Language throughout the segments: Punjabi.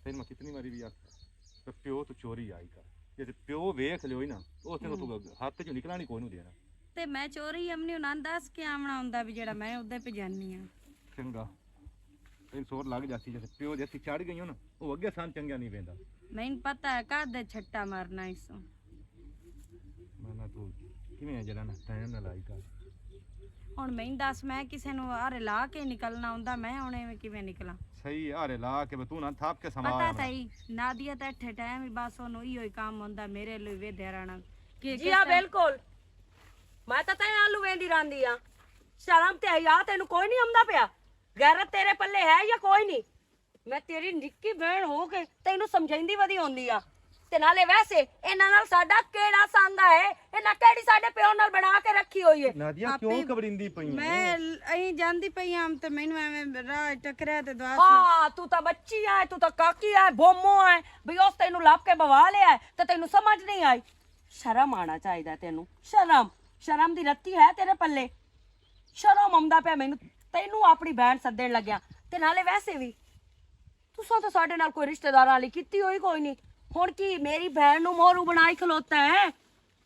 ਤੈਨੂੰ ਮੈਂ ਕਿਤਨੀ ਵਾਰੀ ਵੀ ਆਖਿਆ ਪਿਓ ਤੂੰ ਚੋਰੀ ਆਈ ਕਰ, ਜੇ ਪਿਓ ਵੇਖ ਲਿਓ ਹੀ ਨਾ ਉਸ ਤੈਨੂੰ ਤੂੰ ਹੱਥ ਚੋਂ ਨਿਕਲਣਾ ਨਹੀਂ ਕੋਈ ਨੂੰ ਦੇਣਾ। ਤੇ ਮੈਂ ਚੋਰੀ ਅਮਨੀ ਉਹਨਾਂ ਨੂੰ ਦੱਸ ਕੇ ਆਵਣਾ ਹੁੰਦਾ ਵੀ ਜਿਹੜਾ ਮੈਂ ਉਹਦੇ ਭਜਾਨੀ ਆ। ਚੰਗਾ ਤੈਨੂੰ ਸੋਰ ਲੱਗ ਜਾਂਦੀ, ਜੇ ਪਿਓ ਦੇ ਅਸੀਂ ਚੜ ਗਈਆਂ ਨਾ ਉਹ ਅੱਗੇ ਸਾਨੂੰ ਚੰਗਾ ਨਹੀਂ ਪੈਂਦਾ। ਮੈਨੂੰ ਪਤਾ ਹੈ ਕਾਹਦੇ ਛੱਟਾ ਮਾਰਨਾ ਇਸੋਂ। ਮੈਂ ਨਾ ਤੂੰ ਕਿਵੇਂ ਜਿਹੜਾ ਨਾ ਟਾਈਮ ਨਾਲ ਆਈ ਕਰ। ਹੁਣ ਮੈਨੂੰ ਦੱਸ ਮੈਂ ਕਿਸੇ ਨੂੰ ਆਰੇ ਲਾ ਕੇ ਨਿਕਲਣਾ ਹੁੰਦਾ, ਮੈਂ ਹੁਣ ਐਵੇਂ ਕਿਵੇਂ ਨਿਕਲਾਂ? ਸਹੀ ਹਾਰੇ ਲਾ ਕੇ ਤੂੰ ਨਾ ਥਾਪ ਕੇ ਸਮਾਂ ਪਤਾ ਤਾਂ ਹੀ ਨਾਦੀਆ ਤਾਂ ਇੱਥੇ ਟਾਈਮ ਹੀ ਬਸ ਉਹਨੂੰ ਇਹੋ ਹੀ ਕੰਮ ਹੁੰਦਾ ਮੇਰੇ ਲਈ ਵੇਧਿਆ ਰਹਿਣਾ ਕਿ ਜੀ ਆ ਬਿਲਕੁਲ। ਮੈਂ ਤਾਂ ਤੈਨੂੰ ਆਲੂ ਵੇਂਦੀ ਰਹਿੰਦੀ ਆ। ਸ਼ਰਮ ਤੇ ਹਯਾ ਤੈਨੂੰ ਕੋਈ ਨਹੀਂ ਆਉਂਦਾ ਪਿਆ? ਗੈਰਤ ਤੇਰੇ ਪੱਲੇ ਹੈ ਜਾਂ ਕੋਈ ਨਹੀਂ? ਮੈਂ ਤੇਰੀ ਨਿੱਕੀ ਭੈਣ ਹੋ ਕੇ ਤੈਨੂੰ ਸਮਝਾਉਂਦੀ ਵਧੀ ਹੁੰਦੀ ਆ। ਤੇ ਨਾਲੇ ਵੈਸੇ ਇਹਨਾਂ ਨਾਲ ਸਾਡਾ ਕਿਹੜਾ ਸੰਗਾ ਹੈ? ਇਹਨਾਂ ਕਿਹੜੀ ਸਾਡੇ ਪਿਓ ਨਾਲ ਬਣਾ ਕੇ ਰੱਖੀ ਹੋਈ ਹੈ? ਨਾਦੀਆ ਕਿਉਂ ਘਬਰਿੰਦੀ ਪਈ ਹੈ? ਮੈਂ ਅਹੀਂ ਜਾਂਦੀ ਪਈ ਆਂ ਤੇ ਮੈਨੂੰ ਐਵੇਂ ਰਾਹ ਟਕਰਿਆ ਤੇ ਦਵਾ ਹਾਂ ਤੂੰ ਤਾਂ ਬੱਚੀ ਆ, ਤੂੰ ਤਾਂ ਕਾਕੀ ਆ, ਬੋਮੋ ਆ ਵੀ ਉਸ ਤੈਨੂੰ ਲੱਭ ਕੇ ਬਵਾ ਲਿਆ ਤੇ ਤੈਨੂੰ ਸਮਝ ਨਹੀਂ ਆਈ। ਸ਼ਰਮ ਆਣਾ ਚਾਹੀਦਾ ਤੈਨੂੰ। ਸ਼ਰਮ ਦੀ ਰੱਤੀ ਹੈ ਤੇਰੇ ਪੱਲੇ? ਸ਼ਰਮ ਆਉਂਦਾ ਪਿਆ ਮੈਨੂੰ ਤੈਨੂੰ ਆਪਣੀ ਭੈਣ ਸੱਦਣ ਲੱਗਿਆ। ਤੇ ਨਾਲੇ ਵੈਸੇ ਵੀ ਤੁਸੀਂ ਤਾਂ ਸਾਡੇ ਨਾਲ ਕੋਈ ਰਿਸ਼ਤੇਦਾਰਾਂ ਵਾਲੀ ਕੀਤੀ ਹੋਈ ਕੋਈ ਨਹੀਂ। ਹੁਣ ਕੀ ਮੇਰੀ ਭੈਣ ਨੂੰ ਮੋਰੂ ਬਣਾਈ ਖਲੋਤਾ ਹੈ?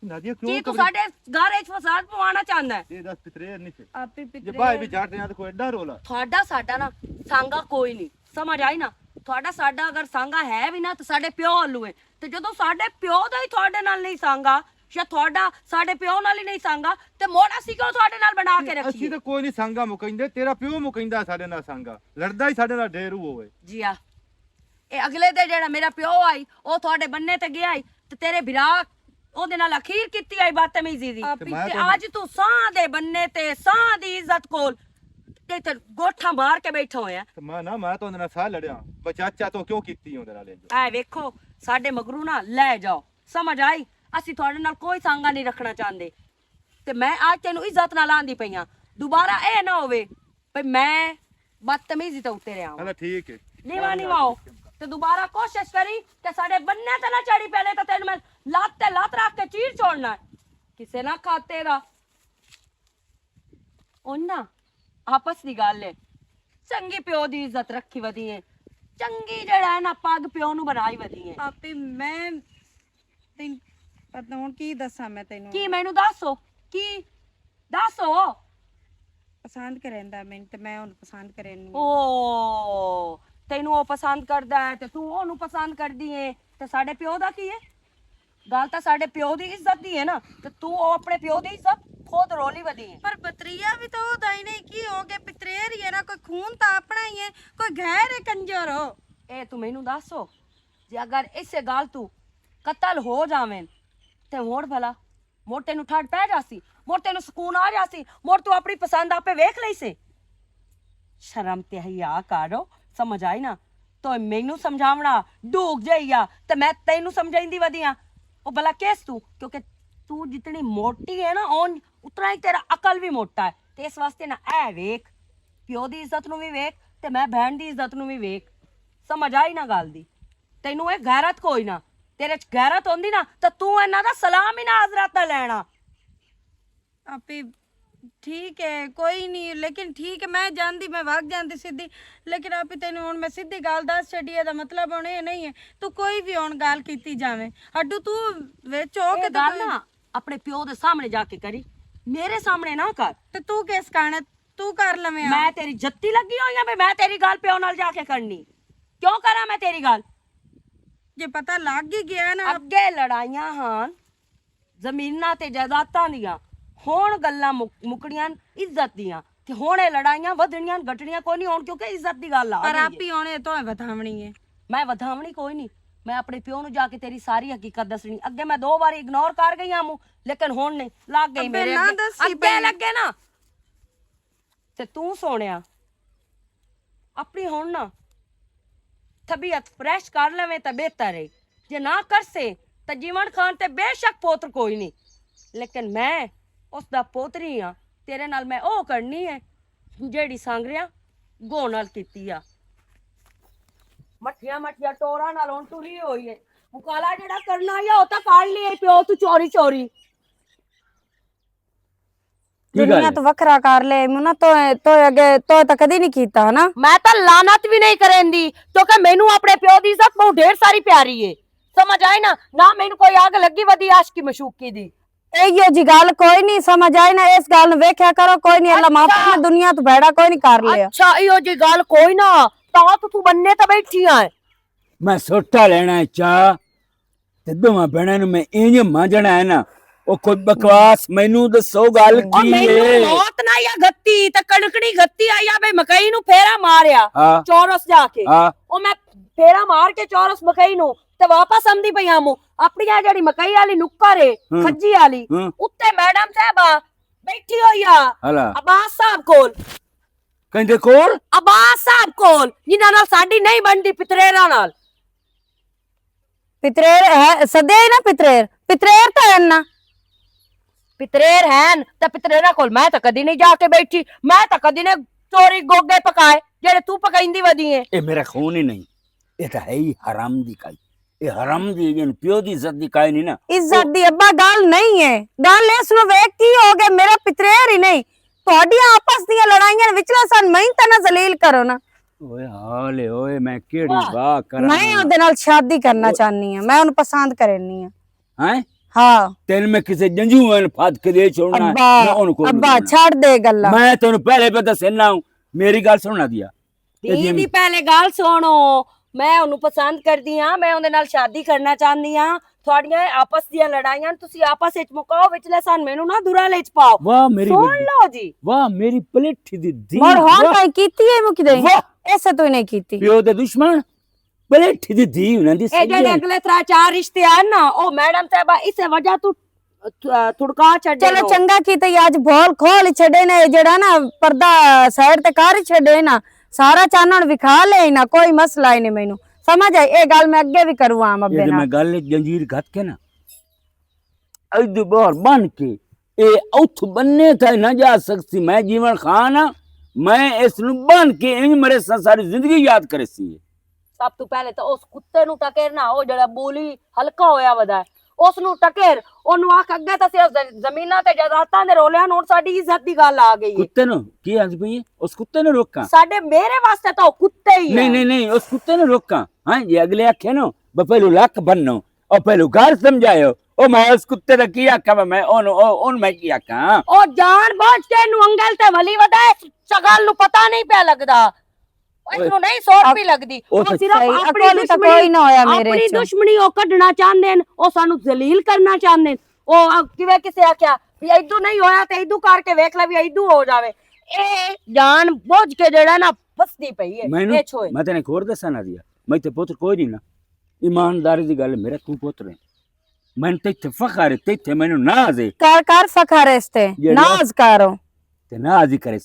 ਨਾਦੀਆ ਕੀ ਕਿਉਂ ਤੂੰ ਸਾਡੇ ਘਰ ਵਿੱਚ ਫਸਾਦ ਪਵਾਉਣਾ ਚਾਹੁੰਦਾ ਹੈ? ਇਹ ਦੱਸ ਪਿਤਰੇ ਨਹੀਂ ਤੇ ਆਪੇ ਜੇ ਪਿੱਤਰੇ ਬਾਈ ਵੀ ਜੱਟ ਰਿਆਂ ਤੇ ਕੋਈ ਐਡਾ ਰੋਲਾ। ਤੁਹਾਡਾ ਸਾਡਾ ਨਾ ਸੰਗਾ ਕੋਈ ਨਹੀਂ, ਸਮਝ ਆਈ ਨਾ? ਤੁਹਾਡਾ ਸਾਡਾ ਅਗਰ ਸੰਗਾ ਹੈ ਵੀ ਨਾ ਤਾਂ ਸਾਡੇ ਪਿਓ ਵੱਲੋਂ ਹੈ। ਤੇ ਜਦੋਂ ਸਾਡੇ ਪਿਓ ਦਾ ਹੀ ਤੁਹਾਡੇ ਨਾਲ ਨਹੀਂ ਸੰਗਾ ਜਾਂ ਤੁਹਾਡਾ ਸਾਡੇ ਪਿਓ ਨਾਲ ਹੀ ਨਹੀਂ ਸੰਗਾ ਤੇ ਮੋੜ ਅਸੀਂ ਕਿਉਂ ਤੁਹਾਡੇ ਨਾਲ ਬਣਾ ਕੇ ਅਸੀਂ ਰੱਖੀਏ? ਤਾਂ ਕੋਈ ਨਹੀਂ ਸੰਗਾ ਮੁਕੈਂਦੇ, ਤੇਰਾ ਪਿਓ ਮੁਕੈਂਦਾ ਸਾਡੇ ਨਾਲ ਸੰਗਾ, ਲੜਦਾ ਹੀ ਸਾਡੇ ਨਾਲ ਢੇਰੂ ਹੋਵੇ। ਜੀ ਆ ਇਹ ਅਗਲੇ ਦੇ ਜਿਹੜਾ ਮੇਰਾ ਪਿਓ ਆਈ ਉਹ ਤੁਹਾਡੇ ਬੰਨੇ ਤੇ ਗਿਆ ਤੇ ਤੇਰੇ ਭਰਾ ਉਹਦੇ ਨਾਲ ਅਖੀਰ ਕੀਤੀ ਆਈ ਬਦਤਮੀਜ਼ੀ ਦੀ। ਤੇ ਅੱਜ ਤੂੰ ਸਾਹ ਦੇ ਬੰਨੇ ਤੇ ਸਾਹ ਦੀ ਇੱਜ਼ਤ ਕੋਲ ਤੇ ਗੋਠਾ ਮਾਰ ਕੇ ਬੈਠਾ ਹੋਇਆ। ਤੇ ਮੈਂ ਤਾਂ ਉਹਦੇ ਨਾਲ ਸਾਹ ਲੜਿਆ, ਚਾਚਾ ਤੋਂ ਕਿਉਂ ਕੀਤੀ ਉਹਦੇ ਨਾਲ? ਐ ਵੇਖੋ ਸਾਡੇ ਮਗਰੂ ਨਾ ਲੈ ਜਾਓ, ਸਮਝ ਆਈ? ਅਸੀਂ ਤੁਹਾਡੇ ਨਾਲ ਕੋਈ ਸੰਗਾ ਨਹੀਂ ਰੱਖਣਾ ਚਾਹੁੰਦੇ। ਤੇ ਮੈਂ ਅੱਜ ਤੈਨੂੰ ਇੱਜ਼ਤ ਨਾਲ ਆਂਦੀ ਪਈਆਂ, ਦੁਬਾਰਾ ਇਹ ਨਾ ਹੋਵੇ ਭਈ ਮੈਂ ਬਦਤਮੀਜ਼ੀ ਤੋਂ ਉੱਤੇ ਰਿਹਾ। ਹਾਂ ਠੀਕ ਹੈ, ਨਿਵਾਓ ਤੇ ਦੁਬਾਰਾ ਕੋਸ਼ਿਸ਼ ਕਰੀ ਕਿ ਸਾਡੇ ਬੰਨੇ ਤੇ ਨਾ ਚੜੀ, ਪਹਿਲੇ ਤਾਂ ਤੈਨੂੰ ਮੈਂ ਲੱਤ ਤੇ ਲੱਤ ਰੱਖ ਕੇ ਚੀਰ ਛੋੜਨਾ ਹੈ ਕਿਸੇ ਨਾ ਖਾਤੇ ਦਾ। ਉਹਨਾਂ ਆਪਸ ਦੀ ਗੱਲ ਹੈ, ਚੰਗੀ ਪਿਓ ਦੀ ਇੱਜ਼ਤ ਰੱਖੀ ਵਧੀ ਹੈ, ਚੰਗੀ ਜਿਹੜਾ ਹੈ ਨਾ ਪੱਗ ਪਿਓ ਨੂੰ ਬਣਾਈ ਵਧੀ ਹੈ। ਆਪੇ ਮੈਂ ਤੈਨੂੰ ਪਤਾ ਹੁਣ ਕੀ ਦੱਸਾਂ ਮੈਂ ਤੈਨੂੰ? ਕੀ ਮੈਨੂੰ ਦੱਸੋ, ਕੀ ਦੱਸੋ? ਪਸੰਦ ਕਰੇਂਦਾ ਮੈਨੂੰ ਤੇ ਮੈਂ ਉਹਨੂੰ ਪਸੰਦ ਕਰੇਨੀ। ਓ ਤੈਨੂੰ ਉਹ ਪਸੰਦ ਕਰਦਾ ਹੈ ਤੇ ਤੂੰ ਉਹਨੂੰ ਪਸੰਦ ਕਰਦੀ ਹੈ ਤੇ ਸਾਡੇ ਪਿਓ ਦਾ ਕੀ ਹੈ? ਗੱਲ ਤਾਂ ਸਾਡੇ ਪਿਓ ਦੀ ਇੱਜ਼ਤ ਦੀ ਹੈ ਨਾ, ਤੇ ਤੂੰ ਉਹ ਆਪਣੇ ਪਿਓ ਦੀ ਇੱਜ਼ਤ ਖੁਦ ਰੋਲੀ ਵਧੀ ਹੈ। ਪਰ ਪਤਰੀਆ ਵੀ ਤਾਂ ਉਹਦਾ ਹੀ ਨਹੀਂ, ਕੀ ਹੋ ਗਿਆ? ਪਿਤਰੇਰ ਹੀ ਹੈ ਨਾ, ਕੋਈ ਖੂਨ ਤਾਂ ਆਪਣਾ ਹੀ ਹੈ, ਕੋਈ ਗੈਰ ਹੈ ਕੰਜਰ ਹੋ। ਇਹ ਤੂੰ ਮੈਨੂੰ ਦੱਸੋ, ਜੇ ਅਗਰ ਇਸੇ ਗੱਲ ਤੂੰ ਕਤਲ ਹੋ ਜਾਵੇਂ ਤੇ ਮੋੜ ਭਲਾ ਮੋੜ ਤੈਨੂੰ ਠੱਡ ਪੈ ਜਾਸੀ, ਮੋੜ ਤੈਨੂੰ ਸਕੂਨ ਆ ਜਾਸੀ, ਮੋੜ ਤੂੰ ਆਪਣੀ ਪਸੰਦ ਆਪੇ ਵੇਖ ਲਈ ਸੀ। ਸ਼ਰਮ ਤੇ ਹਿਆ ਕਰੋ, ਸਮਝ ਆਈ ਨਾ? ਤੋ ਮੈਨੂੰ ਸਮਝਾਵਣਾ ਡੂਕ ਜਾਈਆ ਤੇ ਮੈਂ ਤੈਨੂੰ ਸਮਝਾਈਂਦੀ ਵਧੀਆਂ। ਉਹ ਭਲਾ ਕਿਸ ਤੂੰ, ਕਿਉਂਕਿ ਤੂੰ ਜਿਤਨੀ ਮੋਟੀ ਹੈ ਨਾ ਉਤਨਾ ਹੀ ਤੇਰਾ ਅਕਲ ਵੀ ਮੋਟਾ ਹੈ। ਤੇ ਇਸ ਵਾਸਤੇ ਨਾ ਐ ਵੇਖ, ਪਿਓ ਦੀ ਇੱਜ਼ਤ ਨੂੰ ਵੀ ਵੇਖ ਤੇ ਮੈਂ ਭੈਣ ਦੀ ਇੱਜ਼ਤ ਨੂੰ ਵੀ ਵੇਖ। ਸਮਝ ਆਈ ਨਾ ਗੱਲ ਦੀ? ਤੈਨੂੰ ਇਹ ਗੈਰਤ ਕੋਈ ਨਾ, ਤੇਰੇ ਚ ਗੈਰਤ ਹੁੰਦੀ ਨਾ ਤਾਂ ਤੂੰ ਇਹਨਾਂ ਦਾ ਸਲਾਮ ਹੀ ਨਾ ਹਜ਼ਰਤ ਦਾ ਲੈਣਾ। ਆਪੇ ठीक है कोई नहीं, लेकिन ठीक है मैं जानती, मैं भाग जानती सीधी, लेकिन आप तेन हूँ मैं सीधी गाल दस छड़ी है मतलब हूँ ये नहीं है तू कोई भी हूँ गाल की जावे हड्डू तू विच हो के गल ना अपने प्यो दे सामने जाके करी, मेरे सामने ना कर। ते तू किस कारण तू कर लवे? मैं तेरी जत्ती लगी हुई है, मैं तेरी गाल प्यो नाल जाके करनी क्यों करा? मैं तेरी गाल जे पता लग ही गया ना। अगे लड़ाइयां हां जमीनां ते जायदादां दियां, ਹੁਣ ਗੱਲਾਂ ਮੁਕੜੀਆਂ ਇੱਜ਼ਤ ਦੀਆਂ, ਤੇ ਹੁਣ ਇਹ ਲੜਾਈਆਂ ਵਧਣੀਆਂ ਘਟਣੀਆਂ ਕੋਈ ਨਹੀਂ ਹੋਣ, ਕਿਉਂਕਿ ਇੱਜ਼ਤ ਦੀ ਗੱਲ ਆ। ਪਰ ਆਪੀ ਹੋਣੇ ਤੋਂ ਵਧਾਵਣੀ ਹੈ। ਮੈਂ ਵਧਾਵਣੀ ਕੋਈ ਨਹੀਂ, ਮੈਂ ਆਪਣੇ ਪਿਓ ਨੂੰ ਜਾ ਕੇ ਤੇਰੀ ਸਾਰੀ ਹਕੀਕਤ ਦੱਸਣੀ। ਅੱਗੇ ਮੈਂ 2 ਵਾਰੀ ਇਗਨੋਰ ਕਰ ਗਈ ਆਮੂ, ਲੇਕਿਨ ਹੁਣ ਨਹੀਂ ਲੱਗ ਗਈ ਮੇਰੇ ਅੱਗੇ ਲੱਗੇ ਨਾ। ਤੇ ਤੂੰ ਸੋਹਣਿਆ ਆਪਣੀ ਹੁਣ ਨਾ ਤਬੀਅਤ ਫਰੈਸ਼ ਕਰ ਲਵੇਂ ਤਾਂ ਬਿਹਤਰ ਹੈ, ਜੇ ਨਾ ਕਰਸੇ ਤਾਂ ਜੀਵਨ ਖਾਨ ਤੇ ਬੇਸ਼ੱਕ ਪੋਤਰ ਕੋਈ ਨਹੀਂ, ਲੇਕਿਨ ਮੈਂ उसदा पोतरी हाँ, तेरे नाल मैं ओ करनी है जेड़ी सांगरिया गो नाल कीती आ। मठिया मठिया टोरा नाल हुण तुरी होई है, मुकाला जेड़ा करना या ओ तां कर लिए पियो तू चोरी चोरी। दुनिया तो वखरा कर ले मुना तो अगे तो कदी नहीं कीता ना। मैं तां लानत भी नहीं करेंदी, क्योंकि मैनू अपने पियो ਪਿਓ ਦੀ ਇੱਜ਼ਤ ਬਹੁਤ ਢੇਰ ਸਾਰੀ ਪਿਆਰੀ ਏ ਸਮਝ ਆਈ ਨਾ ਮੈਨੂੰ ਕੋਈ ਆਗ ਲੱਗੀ ਵਧੀ ਆਸ਼ਕੀ ਮਸ਼ੂਕੀ ਦੀ ਇਹੋ ਜੀ ਗੱਲ ਕੋਈ ਨਹੀਂ ਸਮਝ ਆਈ ਨਾ ਇਸ ਗੱਲ ਨੂੰ ਵੇਖਿਆ ਕਰੋ ਕੋਈ ਨਹੀਂ ਅੱਲਾ ਮਾਫ ਕਰਨਾ ਦੁਨੀਆ ਤੋਂ ਬੈੜਾ ਕੋਈ ਨਹੀਂ ਕਰ ਲਿਆ ਅੱਛਾ ਇਹੋ ਜੀ ਗੱਲ ਕੋਈ ਨਾ ਤਾਂ ਤੂੰ ਬੰਨੇ ਤਾਂ ਬੈਠੀ ਆ ਮੈਂ ਸੋਟਾ ਲੈਣਾ ਚਾਹ ਤੇ ਦੋਵਾਂ ਭੈਣਾਂ ਨੂੰ ਮੈਂ ਇੰਜ ਮਾਂਜਣਾ ਹੈ ਨਾ ਉਹ ਕੋਈ ਬਕਵਾਸ ਮੈਨੂੰ ਦੱਸੋ ਗੱਲ ਉਹ ਕੀ ਮੈਨੂੰ ਏ ਮੌਤ ਨਾ ਆ ਗੱਤੀ ਤੇ ਕਣਕੜੀ ਗੱਤੀ ਆਇਆ ਬਈ ਮਕਈ ਨੂੰ ਫੇਰਾ ਮਾਰਿਆ ਹਾਂ ਚੌਰਸ ਜਾ ਕੇ ਹਾਂ ਉਹ ਮੈਂ ਫੇਰਾ ਮਾਰ ਕੇ ਚੌਰਸ ਮਕਈ ਨੂੰ ਤੇ ਵਾਪਸ ਆਂਦੀ ਪਈ ਆਮੂ ਆਪਣੀ ਆ ਜਿਹੜੀ ਮਕਈ ਵਾਲੀ ਨੁੱਕਰ ਏ ਖੱਜੀ ਵਾਲੀ ਉੱਤੇ ਮੈਡਮ ਸਾਹਿਬਾ ਬੈਠੀ ਹੋਈ ਆ ਹਲਾ ਅਬਾਸ ਸਾਹਿਬ ਕੋਲ ਕਹਿੰਦੇ ਕੋਲ ਅਬਾਸ ਸਾਹਿਬ ਕੋਲ ਜਿਨ੍ਹਾਂ ਨਾਲ ਸਾਡੀ ਨਹੀਂ ਬਣਦੀ ਪਿਤਰੇਰਾਂ ਨਾਲ ਪਿਤਰੇਰ ਹੈ ਸਦੇ ਹੀ ਨਾ ਪਿਤਰੇਰ ਤਾਂ ਹੈ ਨਾ ਪਿਤਰੇਰ ਹੈਨ ਤੇ ਪਿਤਰੇਰਾਂ ਕੋਲ ਮੈਂ ਤਾਂ ਕਦੀ ਨਹੀਂ ਜਾ ਕੇ ਬੈਠੀ ਮੈਂ ਤਾਂ ਕਦੀ ਨੇ ਚੋਰੀ ਗੋਗੇ ਪਕਾਏ ਜਿਹੜੇ ਤੂੰ ਪਕਾਈਂਦੀ ਵਦੀ ਏ ਇਹ ਮੇਰਾ ਖੂਨ ਹੀ ਨਹੀਂ ਇਹ ਤਾਂ ਹੈ ਹੀ ਹਰਾਮ ਦੀ ਕਾਈ ਇਹ ਹਰਾਮ ਦੀ ਜਨ ਪਿਓ ਦੀ ਇੱਜ਼ਤ ਦੀ ਕਾਈ ਨਹੀਂ ਨਾ ਇੱਜ਼ਤ ਦੀ ਅੱਬਾ ਗੱਲ ਨਹੀਂ ਹੈ ਗੱਲ ਇਸ ਨੂੰ ਵੇਖ ਕੀ ਹੋ ਗਿਆ ਮੇਰਾ ਪਿਤਰੇਰ ਹੀ ਨਹੀਂ ਤੁਹਾਡੀਆਂ ਆਪਸ ਦੀਆਂ ਲੜਾਈਆਂ ਵਿਚਲਾ ਸਨ ਮੈਂ ਤਾਂ ਨਾ ਜ਼ਲੀਲ ਕਰੋ ਨਾ ਓਏ ਹਾਲੇ ਓਏ ਮੈਂ ਕਿਹੜੀ ਵਾਹ ਕਰਾਂ ਮੈਂ ਉਹਦੇ ਨਾਲ ਸ਼ਾਦੀ ਕਰਨਾ ਚਾਹਨੀ ਆ ਮੈਂ ਉਹਨੂੰ ਪਸੰਦ ਕਰਨੀ ਆ ਹੈ ਹਾਂ ਤੈਨੂੰ ਮੈਂ ਕਿਸੇ ਜੰਜੂ ਨੂੰ ਫਾਦ ਕੇ ਦੇ ਛੋੜਨਾ ਮੈਂ ਉਹਨੂੰ ਕੋਲ ਅੱਬਾ ਛੱਡ ਦੇ ਗੱਲਾਂ ਮੈਂ ਤੈਨੂੰ ਪਹਿਲੇ ਪਤਾ ਦੱਸਣਾ ਮੇਰੀ ਗੱਲ ਸੁਣਨਾ ਦਿਆ ਦੀ ਪਹਿਲੇ ਗੱਲ ਸੁਣੋ ਮੈਂ ਉਹਨੂੰ ਪਸੰਦ ਕਰਦੀ ਆ ਮੈਂ ਉਹਦੇ ਨਾਲ ਸ਼ਾਦੀ ਕਰਨਾ ਚਾਹੁੰਦੀ ਆ ਤੁਹਾਡੀਆਂ ਆਪਸ ਦੀਆਂ ਲੜਾਈਆਂ ਤੁਸੀਂ ਆਪਸ ਵਿੱਚ ਮੁਕਾਓ ਵਿਚਲੇ ਸਨ ਮੈਨੂੰ ਨਾ ਦੁਰਾ ਲੈ ਚ ਪਾਓ ਵਾਹ ਮੇਰੀ ਸੁਣ ਲਓ ਜੀ ਵਾਹ ਮੇਰੀ ਪਲੇਠੀ ਦੀ ਦੀ ਮਰ ਹਾਂ ਕਹੀਂ ਕੀਤੀ ਹੈ ਮੁਕੀ ਦੇ ਐਸੇ ਤੂੰ ਨਹੀਂ ਕੀਤੀ ਪਿਓ ਦੇ ਦੁਸ਼ਮਣ ਪਲੇਠੀ ਦੀ ਦੀ ਉਹਨਾਂ ਦੀ ਇਹ ਜਿਹੜੇ ਅਗਲੇ ਤਰਾ ਚਾਰ ਰਿਸ਼ਤੇ ਆ ਨਾ ਉਹ ਮੈਡਮ ਸਾਹਿਬਾ ਇਸੇ ਵਜ੍ਹਾ ਤੂੰ ਥੁੜਕਾ ਛੱਡੇ ਚਲੋ ਚੰਗਾ ਕੀਤਾ ਅੱਜ ਬੋਲ ਖੋਲ ਛੱਡੇ ਨੇ ਜਿਹੜਾ ਨਾ ਪਰਦਾ ਸਾਈਡ ਤੇ ਕਰ ਛੱਡੇ ਨਾ ਸਾਰਾ ਚਾਨਣ ਵਿਖਾ ਲੈ ਨਾ ਕੋਈ ਮਸਲਾ ਹੀ ਨਹੀਂ ਮੈਨੂੰ ਸਮਝ ਆਈ ਇਹ ਗੱਲ ਮੈਂ ਅੱਗੇ ਵੀ ਕਰੂ ਆਮ ਅੱਬੇ ਇਹ ਨਾਲ ਮੈਂ ਗੱਲ ਜੰਜੀਰ ਘੱਟ ਕੇ ਨਾ ਅਜ ਬਾਹਰ ਬਣ ਕੇ ਇਹ ਉੱਥ ਬੰਨੇ ਤਾਂ ਨਾ ਜਾ ਸਕਦੀ ਮੈਂ ਜੀਵਨ ਖਾਨ ਮੈਂ ਇਸ ਨੂੰ ਬਣ ਕੇ ਇੰਜ ਮਰੇ ਸਾਰੀ ਜ਼ਿੰਦਗੀ ਯਾਦ ਕਰੇ ਸੀ ਸਭ ਤੋਂ ਪਹਿਲੇ ਤਾਂ ਉਸ ਕੁੱਤੇ ਨੂੰ ਟਕੇਰ ਨਾ ਉਹ ਜਿਹੜਾ ਬੋਲੀ ਹਲਕਾ ਹੋਇਆ ਵਦਾ ਉਸ ਨੂੰ ਟਕੇਰ ਉਹਨੂੰ ਆਖ ਅੱਗੇ ਤਾਂ ਸਿਰਫ ਜ਼ਮੀਨਾਂ ਤੇ ਜਾਇਦਾਦਾਂ ਦੇ ਰੋਲਿਆਂ ਨੂੰ ਸਾਡੀ ਇੱਜ਼ਤ ਦੀ ਗੱਲ ਆ ਗਈ ਕੁੱਤੇ ਨੂੰ ਕੀ ਆਂਦੀ ਪਈ ਉਸ ਕੁੱਤੇ ਨੂੰ ਰੋਕਾਂ ਸਾਡੇ ਮੇਰੇ ਵਾਸਤੇ ਤਾਂ ਉਹ ਕੁੱਤੇ ਹੀ ਨਹੀਂ ਨਹੀਂ ਨਹੀਂ ਉਸ ਕੁੱਤੇ ਨੂੰ ਰੋਕਾਂ ਹਾਂ ਜੇ ਅਗਲੇ ਆਖੇ ਨਾ ਪਹਿਲੂ ਲੱਕ ਬੰਨੋ ਉਹ ਪਹਿਲੂ ਘਰ ਸਮਝਾਇਓ ਉਹ ਮੈਂ ਉਸ ਕੁੱਤੇ ਦਾ ਕੀ ਆਖਾਂ ਮੈਂ ਉਹਨੂੰ ਮੈਂ ਕੀ ਆਖਾਂ ਉਹ ਜਾਣ ਬੁੱਝ ਕੇ ਨੂੰ ਅੰਗਲ ਤੇ ਵਲੀ ਵਦਾ ਸਗਲ ਨੂੰ ਪਤਾ ਨਹੀਂ ਪਿਆ ਲੱਗਦਾ ਇਹਨੂੰ ਨਹੀਂ ਸੋਚ ਵੀ ਲੱਗਦੀ ਉਹ ਸਿਰਫ ਕੋਈ ਨਾ ਹੋਇਆ ਮੇਰੇ ਆਪਣੀ ਦੁਸ਼ਮਣੀ ਉਹ ਕੱਢਣਾ ਚਾਹੁੰਦੇ ਨੇ ਉਹ ਸਾਨੂੰ ਜ਼ਲੀਲ ਕਰਨਾ ਚਾਹੁੰਦੇ ਨੇ ਉਹ ਕਿਵੇਂ ਕਿਸੇ ਆਖਿਆ ਵੀ ਐਦੂ ਨਹੀਂ ਹੋਇਆ ਤੇ ਐਦੂ ਕਰਕੇ ਵੇਖ ਲੈ ਵੀ ਐਦੂ ਹੋ ਜਾਵੇ ਇਹ ਜਾਣ ਬੁੱਝ ਕੇ ਜਿਹੜਾ ਨਾ ਫਸਦੀ ਪਈ ਹੈ ਮੈਨੂੰ ਇਹ ਛੋਏ ਮੈਂ ਤੈਨੂੰ ਹੋਰ ਦੱਸਾਂ ਨਾ ਦਿਆ ਮੈਂ ਤੇ ਪੁੱਤਰ ਕੋਈ ਨਹੀਂ ਨਾ ਇਮਾਨਦਾਰੀ ਦੀ ਗੱਲ ਮੇਰਾ ਤੂੰ ਪੁੱਤਰ ਹੈ ਮੈਨੂੰ ਤੇ ਫਖਰ ਹੈ ਤੇ ਮੈਨੂੰ ਨਾਜ਼ ਹੈ ਕਰ ਫਖਰ ਇਸ ਤੇ ਨਾਜ਼ ਕਰੋ ਤੇ ਨਾਜ਼ ਹੀ ਕਰੇ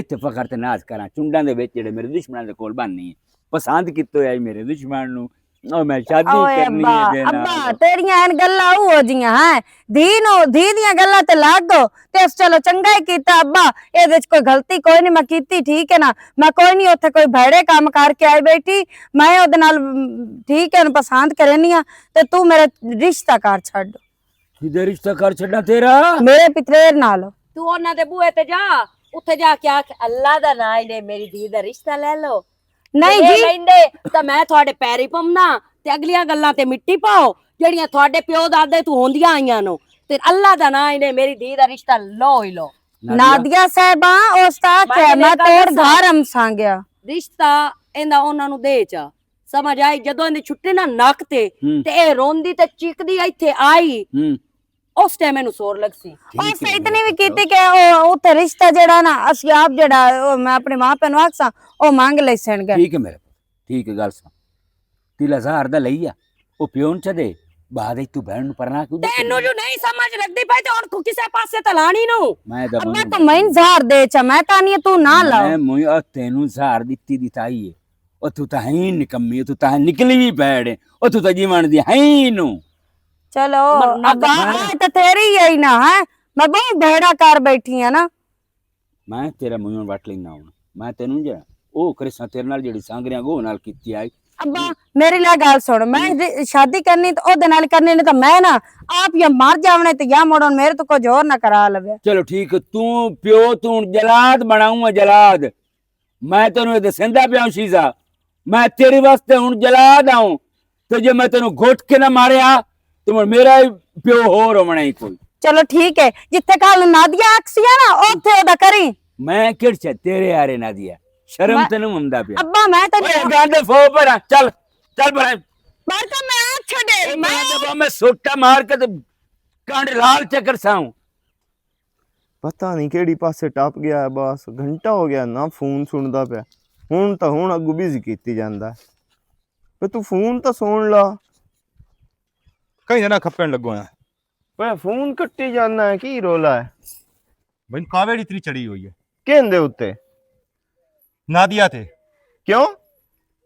ਤੇ ਫਖਰ ਤੇ ਨਾਜ਼ ਕਰਾਂ ਚੁੰਡਾਂ ਦੇ ਵਿੱਚ ਜਿਹੜੇ ਮੇਰੇ ਦੁਸ਼ਮਣਾਂ ਦੇ ਕੋਲ ਬਣਨੀ ਹੈ ਪਸੰਦ ਕੀਤੇ ਆਈ ਮੇਰੇ ਦੁਸ਼ਮਣ ਨੂੰ ਉਹ ਮੈਂ ਸ਼ਾਦੀ ਕਰਨੀ ਹੈ ਦੇ ਨਾਲ ਅੱਬਾ ਤੇਰੀਆਂ ਐਨ ਗੱਲਾਂ ਉਹ ਹੋ ਜੀਆਂ ਹੈ ਧੀ ਦੀਆਂ ਗੱਲਾਂ ਤੇ ਲੱਗੋ ਤੇ ਚਲੋ ਚੰਗਾ ਹੀ ਕੀਤਾ ਅੱਬਾ ਇਹਦੇ ਚ ਕੋਈ ਗਲਤੀ ਕੋਈ ਨਹੀਂ ਮੈਂ ਕੀਤੀ ਠੀਕ ਹੈ ਨਾ ਮੈਂ ਕੋਈ ਨਹੀਂ ਉੱਥੇ ਕੋਈ ਭੈੜੇ ਕੰਮ ਕਰਕੇ ਆਈ ਬੈਠੀ ਮੈਂ ਉਹਦੇ ਨਾਲ ਠੀਕ ਹੈ ਪਸੰਦ ਕਰਨੀ ਆ ਤੇ ਤੂੰ ਮੇਰਾ ਰਿਸ਼ਤਾ ਕਰ ਛੱਡ ਕਿਹਦੇ ਰਿਸ਼ਤਾ ਕਰ ਛੱਡਾਂ ਤੇਰਾ ਮੇਰੇ ਪਿਤਰੇਰ ਨਾਲ ਤੂੰ ਉਹਨਾਂ ਦੇ ਬੂਹੇ ਤੇ ਜਾ ਉੱਥੇ ਜਾ ਕੇ ਆਖ ਅੱਲਾ ਦਾ ਨਾਂ ਲੈ ਮੇਰੀ ਧੀ ਦਾ ਰਿਸ਼ਤਾ ਲੈ ਲਓ ਨਹੀਂ ਜੀ ਲੈਂਦੇ ਤਾਂ ਮੈਂ ਤੁਹਾਡੇ ਪੈਰੀ ਪੰਮਣਾ ਤੇ ਅਗਲੀਆਂ ਗੱਲਾਂ ਤੇ ਮਿੱਟੀ ਪਾਓ ਜਿਹੜੀਆਂ ਤੁਹਾਡੇ ਪਿਓ ਦਾਦੇ ਤੋਂ ਹੁੰਦੀਆਂ ਆਈਆਂ ਨੂੰ ਤੇ ਅੱਲਾ ਦਾ ਨਾਂ ਲੈ ਮੇਰੀ ਧੀ ਦਾ ਰਿਸ਼ਤਾ ਲਓ ਹੀ ਲਓ ਨਾਦੀਆ ਸਾਹਿਬਾ ਉਸਤਾਦ ਹੈ ਮੈਂ ਤੋੜ ਘਰ ਹਮਸਾਂਗਿਆ ਰਿਸ਼ਤਾ ਇਹਦਾ ਉਹਨਾਂ ਨੂੰ ਦੇ ਚਾ ਸਮਝ ਆਈ ਜਦੋਂ ਇਹਦੀ ਛੁੱਟੀ ਨਾ ਨੱਕ ਤੇ ਇਹ ਰੋਂਦੀ ਤੇ ਚੀਕਦੀ ਇੱਥੇ ਆਈ ਉਸ ਟਾਈਮ ਇਹਨੂੰ ਸੋਰ ਲੱਗ ਸੀ ਉਸ ਇਤਨੀ ਵੀ ਕੀਤੀ ਕਿ ਉਹ ਉੱਥੇ ਰਿਸ਼ਤਾ ਜਿਹੜਾ ਨਾ ਅਸੀਂ ਆਪ ਜਿਹੜਾ ਮੈਂ ਆਪਣੇ ਮਾਂ ਪਿਓ ਨੂੰ ਆਖਸਾਂ ਉਹ ਮੰਗ ਲੈ ਸਣਗੇ ਠੀਕ ਹੈ ਮੇਰੇ ਠੀਕ ਹੈ ਗੱਲ ਸੁਣ 3000 ਦਾ ਲਈ ਆ ਉਹ ਪਿਓ ਨੂੰ ਚਦੇ ਬਾਅਦ ਵਿੱਚ ਤੂੰ ਭੈਣ ਨੂੰ ਪਰਨਾ ਕਿਉਂ ਤੈਨੂੰ ਜੋ ਨਹੀਂ ਸਮਝ ਲੱਗਦੀ ਪਈ ਤੇ ਹੁਣ ਕਿਸੇ ਪਾਸੇ ਤਾਂ ਲਾਣੀ ਨੂੰ ਮੈਂ ਤਾਂ ਅੱਬਾ ਤੂੰ ਮੈਂ ਜ਼ਾਰ ਦੇ ਚਾ ਮੈਂ ਤਾਂ ਨਹੀਂ ਤੂੰ ਨਾ ਲਾਓ ਮੈਂ ਮੁਈ ਤੈਨੂੰ ਜ਼ਾਰ ਦਿੱਤੀ ਦੀ ਤਾਈ ਹੈ ਉਹ ਤੂੰ ਤਾਂ ਹੀ ਨਿਕੰਮੀ ਤੂੰ ਤਾਂ ਨਿਕਲੀ ਵੀ ਭੈੜ ਉਹ ਤੂੰ ਤਾਂ ਜੀਵਨ ਦੀ ਹੈ ਨੂੰ ਚਲੋ ਅੱਬਾ ਤਾਂ ਤੇਰੀ ਹੀ ਨਾ ਹੈ ਮੈਂ ਬਹੁਤ ਭੈੜਾ ਕਰ ਬੈਠੀ ਆ ਨਾ ਮੈਂ ਤੇਰਾ ਮੂੰਹੋਂ ਵੱਟ ਲੈਣਾ ਹੁਣ ਮੈਂ ਤੈਨੂੰ ਜਿਹੜਾ ਉਹ ਕ੍ਰਿਸ਼ਨ ਤੇਰੇ ਨਾਲ ਜਿਹੜੀ ਸਾਂਗਰਿਆਂ ਗੋ ਨਾਲ ਕੀਤੀ ਆਈ ਅੱਬਾ ਮੇਰੀ ਲੈ ਗੱਲ ਸੁਣ ਮੈਂ ਸ਼ਾਦੀ ਕਰਨੀ ਤੇ ਉਹਦੇ ਨਾਲ ਕਰਨੀ ਨੇ ਤਾਂ ਮੈਂ ਨਾ ਆਪ ਜਾਂ ਮਰ ਜਾਵਣੇ ਤੇ ਜਾਂ ਮੋੜਨ ਮੇਰੇ ਤੋਂ ਕੁਝ ਹੋਰ ਨਾ ਕਰਾ ਲਵੇ ਚਲੋ ਠੀਕ ਤੂੰ ਪਿਓ ਤੂੰ ਜਲਾਦ ਬਣਾਉਂਗਾ ਜਲਾਦ ਮੈਂ ਤੈਨੂੰ ਇਹ ਦੱਸਦਾ ਪਿਆ ਸ਼ੀਜ਼ਾ मैं तेरे वास्ते हूं जला दाऊं ते जे मैं तेन घुट के ना मारिया तो मुड़ मेरा ही प्यो होर होना ही कोई। चलो ठीक है, जिथे कल नादिया आखसी है ना ओथे ओदा करी। मैं किड़ छ तेरे यारे ना दिया शर्म मैं- तेन हुंदा पिया। अब्बा मैं तो ओए गांडे फो पर चल चल पर बर्तन में आ छड़े मैं सोटा मार के ते कांडे लाल चक्कर साऊं। ਪਤਾ ਨਹੀਂ ਕਿਹੜੀ ਪਾਸੇ ਟੱਪ ਗਿਆ ਹੈ, ਬਸ ਘੰਟਾ ਹੋ ਗਿਆ ਨਾ ਫੋਨ ਸੁਣਦਾ ਪਿਆ। ਹੁਣ ਅੱਗੂ ਬਿਜ਼ੀ ਕੀਤੀ ਜਾਂਦਾ ਪਰ ਤੂੰ ਫੋਨ ਤਾਂ ਸੁਣ ਲਾ। ਕਈ ਜਣਾ ਖੱਪਣ ਲੱਗੋ ਆ ਓਏ ਫੋਨ ਕੱਟੀ ਜਾਂਦਾ ਹੈ, ਕੀ ਰੋਲਾ ਹੈ? ਮੈਨੂੰ ਕਾਵੇੜੀ ਇਤਨੀ ਚੜੀ ਹੋਈ ਹੈ ਕਹਿੰਦੇ ਉੱਤੇ ਨਾਦੀਆ ਤੇ ਕਿਉਂ?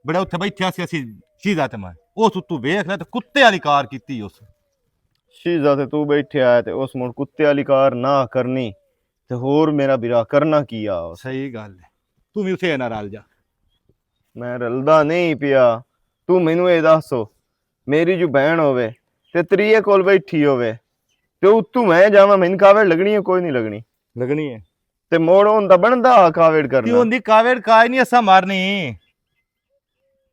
ਬੜਾ ਉੱਥੇ ਬੈਠਿਆ ਸੀ ਅਸੀਂ ਸ਼ੀਜ਼ਾ ਤੇ ਮੈਂ ਉਸ ਤੂੰ ਵੇਖ ਲੈ ਤੇ ਕੁੱਤੇ ਵਾਲੀ ਕਾਰ ਕੀਤੀ ਉਸ ਸ਼ੀਜ਼ਾ ਤੇ ਤੂੰ ਬੈਠਿਆ ਹੈ ਤੇ ਉਸ ਮੁੜ ਕੁੱਤੇ ਵਾਲੀ ਕਾਰ ਨਾ ਕਰਨੀ ਤੇ ਹੋਰ ਮੇਰਾ ਵੀਰਾ ਕਰਨਾ ਕੀ ਆ? ਸਹੀ ਗੱਲ ਹੈ ਤੂੰ ਵੀ ਉਸੇ ਨਾਲ ਰਲ ਜਾ। ਮੈਂ ਰਲਦਾ ਨਹੀਂ ਪਿਆ। ਤੂੰ ਮੈਨੂੰ ਇਹ ਦੱਸੋ, ਮੇਰੀ ਜੋ ਭੈਣ ਹੋਵੇ ਤੇ ਤਰੀਏ ਕੋਲ ਬੈਠੀ ਹੋਵੇ ਤੇ ਉੱਤੋਂ ਮੈਂ ਜਾਵਾਂ, ਮੈਨੂੰ ਕਾਵੇੜ ਲੱਗਣੀ ਹੈ? ਕੋਈ ਨਹੀਂ ਲੱਗਣੀ ਹੈ ਤੇ ਮੋੜ ਹੁੰਦਾ ਬਣਦਾ ਕਾਵੇੜ ਤੀ ਕਰਨਾ। ਹੁੰਦੀ ਕਾਵੇੜ ਕਾਜ ਨਹੀਂ ਅਸਾਂ ਮਾਰਨੀ।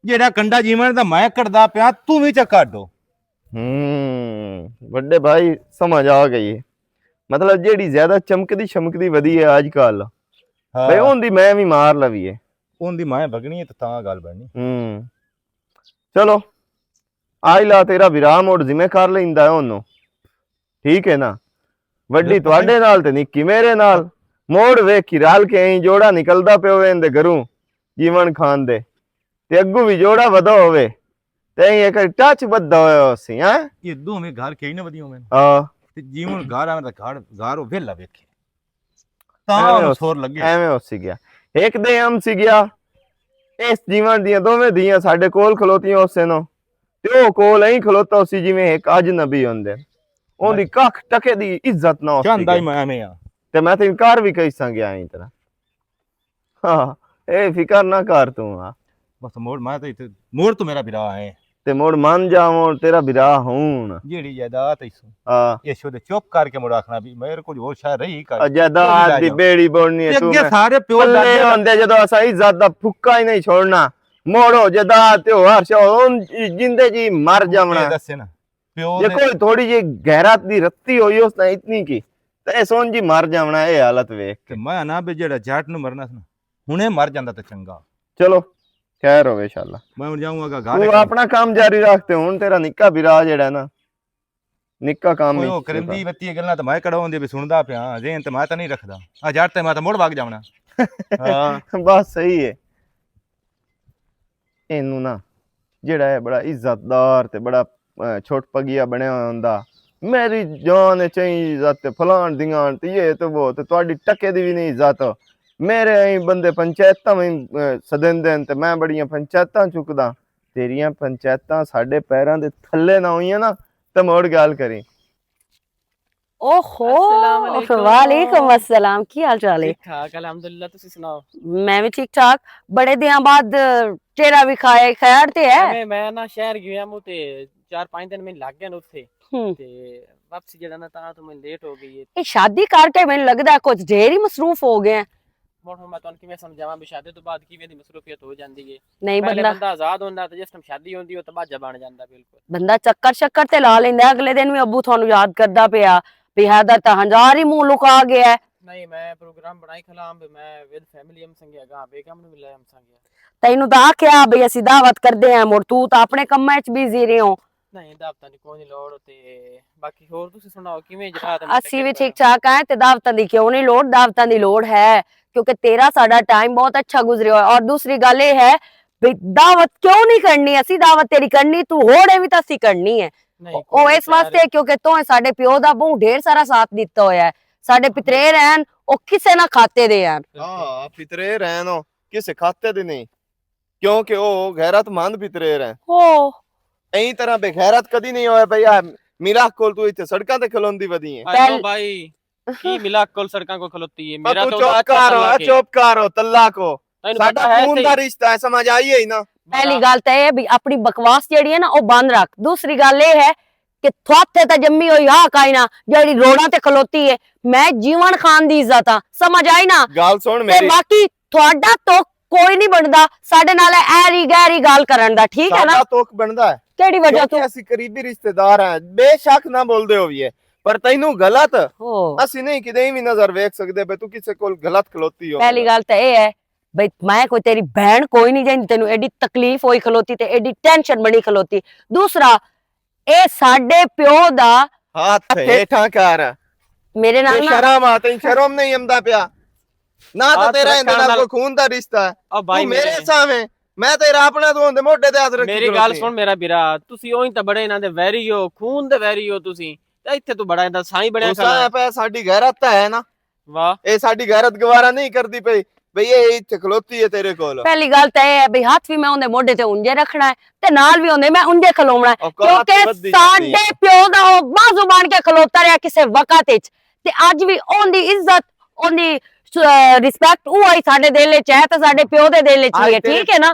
ਜਿਹੜਾ ਕੰਡਾ ਜੀਵਨ ਦਾ ਮੈਂ ਕੱਢਦਾ ਪਿਆ ਤੂੰ ਵੀ ਚੱਕ ਕੱਢੋ। ਵੱਡੇ ਭਾਈ ਸਮਝ ਆ ਗਈ। ਮਤਲਬ ਜਿਹੜੀ ਜ਼ਿਆਦਾ ਚਮਕਦੀ ਸ਼ਮਕਦੀ ਵਧੀ ਹੈ ਅੱਜ ਕੱਲ ਬਈ ਉਹਦੀ ਮੈਂ ਵੀ ਮਾਰ ਲਵੀਏ। ਉਹਦੀ ਮੈਂ ਵਗਣੀ ਹੈ ਤਾਂ ਗੱਲ ਬਣਨੀ। ਚਲੋ ਆਈ ਲਾ ਤੇਰਾ ਵਿਰਾਹ ਮੋੜ ਜਿਵੇਂ ਕਰ ਲੈਂਦਾ ਉਹਨੂੰ, ਠੀਕ ਹੈ ਨਾ? ਵੱਡੀ ਤੁਹਾਡੇ ਨਾਲ ਤੇ ਨਿੱਕੀ ਮੇਰੇ ਨਾਲ। ਮੋੜ ਵੇਖੀ ਰਲ ਕੇ ਐਂ ਜੋੜਾ ਨਿਕਲਦਾ ਪਿਓ ਇਹਦੇ ਘਰੋਂ ਜੀਵਨ ਖਾਨ ਦੇ ਤੇ ਅੱਗੂ ਵੀ ਜੋੜਾ ਵਧਾ ਹੋਵੇ ਤੇ ਇੱਕ ਟੱਚ ਬੱਧਾ ਹੋਇਆ ਸੀ। ਹੈ ਇਹ ਦੋਵੇਂ ਘਰ ਕਈ ਨਾ ਵਧੀਆ ਹੋਵੇ ਹਾਂ ਤੇ ਜੀਵਨ ਘਰ ਆਵੇਂ ਤਾਂ ਘਰ ਉਹ ਵੇਲਾ ਵੇਖੇ ਤਾਂ ਉਹਨੂੰ ਸੋਰ ਲੱਗੇ। ਐਵੇਂ ਹੋ ਸੀ ਗਿਆ ਇੱਕ ਦੇ ਹਮ ਸੀ ਗਿਆ। ਇਸ ਜੀਵਨ ਦੀਆਂ ਦੋਵੇਂ ਧੀਆਂ ਸਾਡੇ ਕੋਲ ਖਲੋਤੀਆਂ ਉਸੇ ਨੂੰ ਤੇ ਉਹ ਕੋਲ ਐਂ ਖਲੋਤਾ ਸੀ ਜਿਵੇਂ ਇੱਕ ਅਜਨਬੀ ਹੁੰਦੇ। ਉਹਦੀ ਕੱਖ ਟਕੇ ਦੀ ਇੱਜ਼ਤ ਨਾ ਚਾਹੁੰਦਾ ਹੀ ਮੈਂ ਐਵੇਂ ਆ ਤੇ ਮੈਂ ਤੇ ਇਨਕਾਰ ਵੀ ਕਹੀ ਸੰਗਿਆ ਐਂ ਤਰ੍ਹਾਂ। ਹਾਂ ਇਹ ਫਿਕਰ ਨਾ ਕਰ ਤੂੰ। ਆ ਬਸ ਮੋੜ ਮੈਂ ਤਾਂ ਇੱਥੇ ਮੋੜ ਤੂੰ ਮੇਰਾ ਵਿਰਾਹ ਹੈ ਤੇ ਮੋੜ ਮੰਨ ਜਾਵਾਂ ਤੇਰਾ ਵਿਰਾਹ ਹੁਣ। ਜਿਹੜੀ ਜਾਇਦਾਦ ਇਸੂ ਆ ਇਸੋ ਦੇ ਚੁੱਪ ਕਰਕੇ ਮੁੜ ਆਖਣਾ ਵੀ ਮੇਰੇ ਕੋਲ ਹੋਰ ਸ਼ਾਇਦ ਰਹੀ ਕਰ ਜਾਇਦਾਦ ਦੀ ਬੇੜੀ ਬੋੜਨੀ ਹੈ ਤੇ ਤੂੰ। ਅੱਗੇ ਸਾਰੇ ਪਿਓ ਪੱਲੇ ਦਾਦੇ ਹੁੰਦੇ ਜਦੋਂ ਅਸਾਂ ਇੱਜ਼ਤ ਦਾ ਫੁੱਕਾ ਹੀ ਨਹੀਂ ਛੋੜਨਾ। ਮੋੜੋ ਜਾਇਦਾਦ ਤੇ ਹਰ ਸ਼ੋ ਜਿੰਦੇ ਜੀ ਮਰ ਜਾਵਣਾ। ਦੱਸੇ ਨਾ ਪਿਓ ਜੇ ਨੇ ਕੋਈ ਥੋੜੀ ਜਿਹੀ ਗਹਿਰਾਤ ਦੀ ਰੱਤੀ ਹੋਈ ਉਸ ਨਾਲ ਇਤਨੀ ਕੀ ਤੇ ਸੋਨ ਜੀ ਮਰ ਜਾਵਣਾ। ਇਹ ਹਾਲਤ ਵੇਖ ਤੇ ਮੈਂ ਨਾ ਵੀ ਜਿਹੜਾ ਜੱਟ ਨੂੰ ਮਰਨਾ ਸੀ ਨਾ ਹੁਣੇ ਮਰ ਜਾਂਦਾ ਤਾਂ ਚੰਗਾ। ਚਲੋ ਖੈਰ ਹੋਵੇ ਇਨਸ਼ਾਅੱਲਾ। ਮੈਂ ਹੁਣ ਜਾਊਂਗਾ ਤੂੰ ਆਪਣਾ ਕੰਮ ਜਾਰੀ ਰੱਖ ਤੇ ਹੁਣ ਤੇਰਾ ਨਿੱਕਾ ਵੀਰਾ ਜਿਹੜਾ ਨਾ ਨਿੱਕਾ ਕੰਮ ਉਹ ਕਰਿੰਦੀ ਬੱਤੀ ਗੱਲਾਂ ਤਾਂ ਮੈਂ ਕਢਾਉਂਦੀ ਵੀ ਸੁਣਦਾ ਪਿਆ ਜੇਨ ਤੇ ਮੈਂ ਤਾਂ ਨਹੀਂ ਰੱਖਦਾ। ਆ ਜੱਟ ਤੇ ਮੈਂ ਤਾਂ ਮੁੜ ਵਗ ਜਾਵਣਾ। ਹਾਂ ਬਸ ਸਹੀ ਹੈ। ਇਹਨੂੰ ਨਾ ਜਿਹੜਾ ਹੈ ਬੜਾ ਇੱਜ਼ਤਦਾਰ ਤੇ ਬੜਾ ਛੋਟ ਪਗੀਆ ਬਣਿਆ ਹੋਇਆ ਹੁੰਦਾ। ਮੇਰੀ ਜਾਨ ਚਾਹੀ ਇੱਜ਼ਤ ਫਲਾਣ ਦੀਆਂ ਤੇ ਇਹ ਤੇ ਉਹ ਤੇ ਤੁਹਾਡੀ ਟਕੇ ਦੀ ਵੀ ਨਹੀਂ ਇੱਜ਼ਤ। ਮੇਰੇ ਐਂ ਬੰਦੇ ਪੰਚਾਇਤਾਂ ਵਿੱਚ ਸਦਿੰਦੇ ਤੇ ਮੈਂ ਬੜੀਆਂ ਪੰਚਾਇਤਾਂ ਚੁੱਕਦਾ। ਤੇਰੀਆਂ ਪੰਚਾਇਤਾਂ ਸਾਡੇ ਪੈਰਾਂ ਦੇ ਥੱਲੇ ਨਾ ਹੋਈਆਂ ਨਾ ਤੇ ਮੋੜ ਗੱਲ ਕਰੀ। ओहो वालेकुम अस्सलाम की हाल चाल है? ठीक ठाक अलहमदुलिल्लाह तुसी सुनाओ। मैं भी ठीक ठाक। बड़े दिनों बाद चेहरा भी खाए खैर ते है। मैं ना शहर गया मु ते 4-5 दिन मैंने लग गए न उत्थे ते वापसी जेड़ा ना ता तो मैं लेट हो गई है। ये शादी करके मैंने लगदा है कुछ ढेर ही मसरूफ हो गए हैं। मोड़ मैं तुहानू किवें समझावां भी शादी तो बाद किवें दी मसरूफियत हो जांदी है। नहीं पहले बंदा बंदा आजाद होंदा ते जिस टाइम शादी होंदी ओ तबाजा बन जांदा बिल्कुल। बंदा चक्कर शक्कर ते ला लेंदा। अगले दिन भी अब्बू थानू याद करदा पिया भी हैदर ता हंजार ही मुंह लुका गया है। नहीं मैं प्रोग्राम बनाई खलाम भी मैं विद फैमिली हम संगे गा बेगम नु मिला हम संगे। तैनू दा क्या भी असी दावत करदे हैं मुड़ तू तां अपने कम्मां च बिजी रहे हो। नहीं दावतां दी कोई नहीं लोड़ ते बाकी होर तुसी सुनाओ किवें जरा असी भी ठीक ठाक हैं ते दावतां दी क्यों नहीं लोड़? दावतां दी लोड़ है क्योंकि तेरा साडा टाइम बहुत अच्छा गुजरिया है। और दूसरी गल ये है भी दावत क्यों नहीं करनी? असी दावत तेरी करनी तू होड़े भी तां असी करनी है। ਉਹ ਇਸ ਵਾਸਤੇ ਕਿਉਂਕਿ ਤੂੰ ਸਾਡੇ ਪਿਓ ਦਾ ਬਹੁਤ ਢੇਰ ਸਾਰਾ ਸਾਥ ਦਿੱਤਾ ਹੋਇਆ ਹੈ। ਸਾਡੇ ਪਿਤਰੇ ਰਹਿਣ ਉਹ ਕਿਸੇ ਨਾ ਖਾਤੇ ਦੇ ਹਨ। ਹਾਂ ਪਿਤਰੇ ਰਹਿਣ ਉਹ ਕਿਸੇ ਖਾਤੇ ਦੇ ਨਹੀਂ ਕਿਉਂਕਿ ਉਹ ਗੈਰਤਮੰਦ ਪਿਤਰੇ ਰਹਿਣ। ਹੋ ਐਂ ਤਰ੍ਹਾਂ ਬੇਗੈਰਤ ਕਦੀ ਨਹੀਂ ਹੋਇਆ ਭਈ ਆ ਮੇਰਾ ਕੋਲ ਤੂੰ ਇੱਥੇ ਸੜਕਾਂ ਤੇ ਖਲੋਂਦੀ ਵਧੀ ਹੈ। हेलो भाई की मिला कल सड़कों को खलोती है मेरा तो ਚੁੱਪ ਕਰੋ ਤੱਲਾ ਕੋ तैनू ਸਾਡਾ पता है ਖੂਨ ਦਾ ਰਿਸ਼ਤਾ ਹੈ ਸਮਝ ਆਈ ਹੈ ਨਾ। ਪਹਿਲੀ ਗੱਲ ਤਾਂ ਇਹ ਵੀ ਆਪਣੀ ਬਕਵਾਸ ਜਿਹੜੀ ਹੈ ਨਾ ਉਹ ਬੰਦ ਰੱਖ। ਦੂਸਰੀ ਗੱਲ ਇਹ ਹੈ ਕਿ ਤੁਹਾਤੇ ਤਾਂ ਜੰਮੀ ਹੋਈ ਆ ਕਾਇਨਾ ਜਿਹੜੀ ਰੋਡਾਂ ਤੇ ਖਲੋਤੀ ਹੈ। ਮੈਂ ਜੀਵਨ ਖਾਨ ਦੀ ਇੱਜ਼ਤ ਆ ਸਮਝ ਆਈ ਨਾ। ਗੱਲ ਸੁਣ ਤੇ ਮੇਰੀ ਬਾਕੀ ਤੁਹਾਡਾ ਤੋਂ ਕੋਈ ਨਹੀਂ ਬਣਦਾ ਸਾਡੇ ਨਾਲ ਐਰੀ ਗੈਰੀ ਗੱਲ ਕਰਨ ਦਾ, ਠੀਕ ਹੈ ਨਾ? ਸਾਡਾ ਤੋਕ ਬਣਦਾ ਹੈ ਕਿਹੜੀ ਵਜ੍ਹਾ ਤੋਂ? ਕਿਉਂਕਿ ਅਸੀਂ ਕਰੀਬੀ ਰਿਸ਼ਤੇਦਾਰ ਹਾਂ, ਬੇਸ਼ੱਕ ਨਾ ਬੋਲਦੇ ਹੋਈਏ, ਪਰ ਤੈਨੂੰ ਗਲਤ ਹੋ ਅਸੀਂ ਨਹੀਂ ਕਿਤੇ ਵੀ ਨਜ਼ਰ ਵੇਖ ਸਕਦੇ ਬਈ ਤੂੰ ਕਿਸੇ ਕੋਲ ਗਲਤ ਖਲੋਤੀ ਹੋ। ਪਹਿਲੀ ਗੱਲ ਤਾਂ ਇਹ ਹੈ ਬਈ ਮੈਂ ਕੋਈ ਤੇਰੀ ਭੈਣ ਕੋਈ ਨਹੀਂ ਜਿਹਨੂੰ ਤੈਨੂੰ ਐਡੀ ਤਕਲੀਫ ਹੋਈ ਖਲੋਤੀ ਤੇ ਐਡੀ ਟੈਨਸ਼ਨ ਬਣੀ ਖਲੋਤੀ। ਦੂਸਰਾ, ਇਹ ਸਾਡੇ ਪਿਓ ਦਾ ਹੱਥ ਹੇਠਾਂ ਕਰ, ਮੇਰੇ ਨਾਲ ਨਾ ਸ਼ਰਮ ਆ ਤੈਨੂੰ, ਸ਼ਰਮ ਨਹੀਂ ਆਉਂਦਾ ਪਿਆ ਨਾ? ਤਾਂ ਹੱਥ ਤੇਰਾ ਇਹਦੇ ਰੱਖਣ ਨਾਲ ਨਾਲ- ਕੋਈ ਖੂਨ ਦਾ ਰਿਸ਼ਤਾ ਹੈ, ਆ ਬਾਈ ਤੂੰ ਮੇਰੇ ਸਾਹਮਣੇ, ਮੈਂ ਤੇਰਾ ਆਪਣਾ, ਤੂੰ ਉਹਦੇ ਮੋਢੇ ਤੇ ਹੱਥ ਰੱਖੀ ਮੇਰੀ ਗੱਲ ਸੁਣ ਮੇਰਾ ਵੀਰਾ, ਤੁਸੀਂ ਉਹੀ ਤਾਂ ਬੜੇ ਇਹਨਾਂ ਦੇ ਵੈਰੀ ਹੋ, ਖੂਨ ਦੇ ਵੈਰੀ ਹੋ ਤੁਸੀਂ, ਤੇ ਇੱਥੇ ਤੂੰ ਬੜਾ ਇਹਦਾ ਸਾਈਂ ਬਣਿਆ ਗੁੱਸਾ ਪਿਆ, ਸਾਡੀ ਗੈਰਤ ਤਾਂ ਹੈ ਨਾ, ਵਾਹ ਇਹ ਸਾਡੀ ਗੈਰਤ ਗਵਾਰਾ ਨਹੀਂ ਕਰਦੀ ਪਈ ਬਈ ਇਹ ਇੱਥੇ ਖਲੋਤੀ ਹੈ ਤੇਰੇ ਕੋਲ। ਪਹਿਲੀ ਗੱਲ ਤਾਂ ਇਹ ਹੈ ਬਈ ਹੱਥ ਵੀ ਮੈਂ ਉਹਦੇ ਮੋਢੇ ਤੇ ਉਂਝੇ ਰੱਖਣਾ ਹੈ ਤੇ ਨਾਲ ਵੀ ਉਹਦੇ ਮੈਂ ਉਂਝੇ ਖਲੋਣਾ ਹੈ, ਔਕਾਤ ਕਿਉਂਕਿ ਵੱਧਦੀ ਜਾਂਦੀ ਹੈ। ਸਾਡੇ ਪਿਓ ਦਾ ਉਹ ਬਾਜ਼ੂ ਬਣ ਕੇ ਖਲੋਤਾ ਰਿਹਾ ਕਿਸੇ ਵਕਤ ਵਿੱਚ, ਤੇ ਅੱਜ ਵੀ ਉਹਦੀ ਇੱਜ਼ਤ ਉਹਦੀ ਰਿਸਪੈਕਟ ਉਹ ਆਈ ਸਾਡੇ ਦਿਲ ਵਿੱਚ ਹੈ ਤੇ ਸਾਡੇ ਪਿਓ ਦੇ ਦਿਲ ਵਿੱਚ ਵੀ ਹੈ, ਠੀਕ ਹੈ ਨਾ?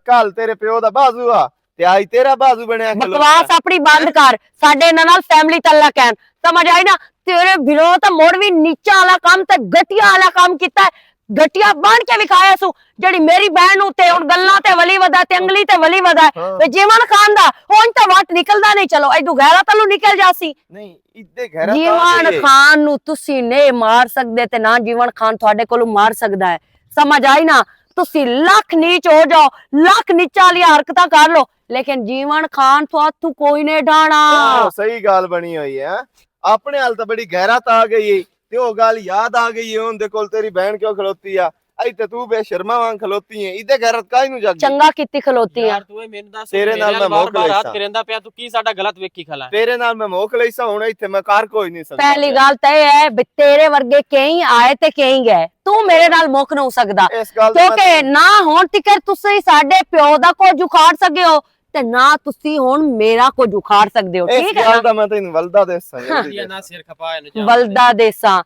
ਕੱਲ ਤੇਰੇ ਪਿਓ ਦਾ ਬਾਜ਼ੂ ਆ ਤੇ ਅੱਜ ਤੇਰਾ ਬਾਜ਼ੂ ਬਣਿਆ ਬਕਵਾਸ ਆਪਣੀ ਬੰਦ ਕਰ, ਸਾਡੇ ਇਹਨਾਂ ਨਾਲ ਫੈਮਿਲੀ ਤਲਕ ਹੈ, ਸਮਝ ਆਈ ਨਾ? ਤੇਰੇ ਵੀਰੋ ਤਾਂ ਮੁੜ ਵੀ ਨੀਚਾ ਵਾਲਾ ਕੰਮ ਤੇ ਗਟਿਆ ਵਾਲਾ ਕੰਮ ਕੀਤਾ, ਗਟਿਆ ਬਣ ਕੇ ਵਿਖਾਇਆ ਸੂ, ਜਿਹੜੀ ਮੇਰੀ ਭੈਣ ਨੂੰ ਤੇ ਹੁਣ ਗੱਲਾਂ ਤੇ ਵਲੀ ਵਦਾ ਤੇ ਅੰਗਲੀ ਤੇ ਵਲੀ ਵਦਾ ਤੇ ਜੀਵਨ ਖਾਨ ਦਾ ਹੁਣ ਤਾਂ ਵੱਟ ਨਿਕਲਦਾ ਨਹੀਂ, ਚਲੋ ਐਦੂ ਗੈਰਾ ਤਲੂ ਨਿਕਲ ਜਾਸੀ। ਨਹੀਂ ਇੱਦੇ ਘਰ ਜੀਵਨ ਖਾਨ ਨੂੰ ਤੁਸੀਂ ਨਹੀਂ ਮਾਰ ਸਕਦੇ ਤੇ ਨਾ ਜੀਵਨ ਖਾਨ ਤੁਹਾਡੇ ਕੋਲੋਂ ਮਾਰ ਸਕਦਾ ਹੈ, ਸਮਝ ਆਈ ਨਾ? ਤੁਸੀਂ ਲੱਖ ਨੀਚ ਹੋ ਜਾਓ, ਲੱਖ ਨੀਚਾਂ ਵਾਲੀਆਂ ਹਰਕਤਾਂ ਕਰ ਲੋ, ਲੇਕਿਨ ਜੀਵਨ ਖਾਨ ਤੋਂ ਕੋਈ ਨਹੀਂ ਢਾਣਾ। ਸਹੀ ਗੱਲ ਬਣੀ ਹੋਈ ਹੈ, ਆਪਣੇ ਹਾਲ ਤਾਂ ਬੜੀ ਗਹਿਰਾਤ ਆ ਗਈ ਤੇ ਉਹ ਗੱਲ ਯਾਦ ਆ ਗਈ ਉਹਦੇ ਕੋਲ ਤੇਰੀ ਭੈਣ ਕਿਉਂ ਖਲੋਤੀ ਆ, ਇੱਥੇ ਤੂੰ ਬੇਸ਼ਰਮਾ ਵਾਂਗ ਖਲੋਤੀ ਹੈ, ਇਹਦੇ ਗੈਰਤ ਕਾਈ ਨੂੰ ਜਾਗੀ? ਚੰਗਾ ਕੀਤੀ ਖਲੋਤੀ ਆ ਯਾਰ ਤੂੰ ਇਹ ਮੈਨੂੰ ਦੱਸ, ਤੇਰੇ ਨਾਲ ਮੈਂ ਮੌਕ ਬਾਰ-ਬਾਰ ਲਈਸਾਂ। ਹੱਥ ਕਰੇਂਦਾ ਪਿਆ, ਤੂੰ ਕੀ ਸਾਡਾ ਗਲਤ ਵੇਖੀ ਖਲਾ? ਤੇਰੇ ਨਾਲ ਮੈਂ ਮੋਕ ਲਈਸਾ, ਹੁਣ ਇੱਥੇ ਮੈਂ ਕਰ ਕੋਈ ਨਹੀਂ ਸਕਦਾ। ਪਹਿਲੀ ਗੱਲ ਤਾਂ ਇਹ ਹੈ ਵੀ ਤੇਰੇ ਵਰਗੇ ਕਈ ਆਏ ਤੇ ਕਈ ਗਏ, ਤੂੰ ਮੇਰੇ ਨਾਲ ਮੁੱਕ ਨਹੀਂ ਸਕਦਾ, ਇਸ ਗੱਲ ਦਾ ਕਿਉਂਕਿ ਨਾ ਹੁਣ ਤੱਕ ਤੁਸੀਂ ਸਾਡੇ ਪਿਓ ਦਾ ਕੁਝ ਉਖਾੜ ਸਕਦੇ ਹੋ ਤੇ ਨਾ ਤੁਸੀਂ ਹੁਣ ਮੇਰਾ ਕੁਝ ਉਖਾੜ ਸਕਦੇ ਹੋ, ਇਸ ਠੀਕ ਹੈ ਗੱਲ ਨਾ? ਦਾ ਮੈਂ ਤੈਨੂੰ ਵਲਦਾ ਦੇਸਾਂ ਇਹ ਨਾ ਸਿਰ ਖਪਾ ਇਹਨੂੰ ਵਲਦਾ ਦੇਸਾਂ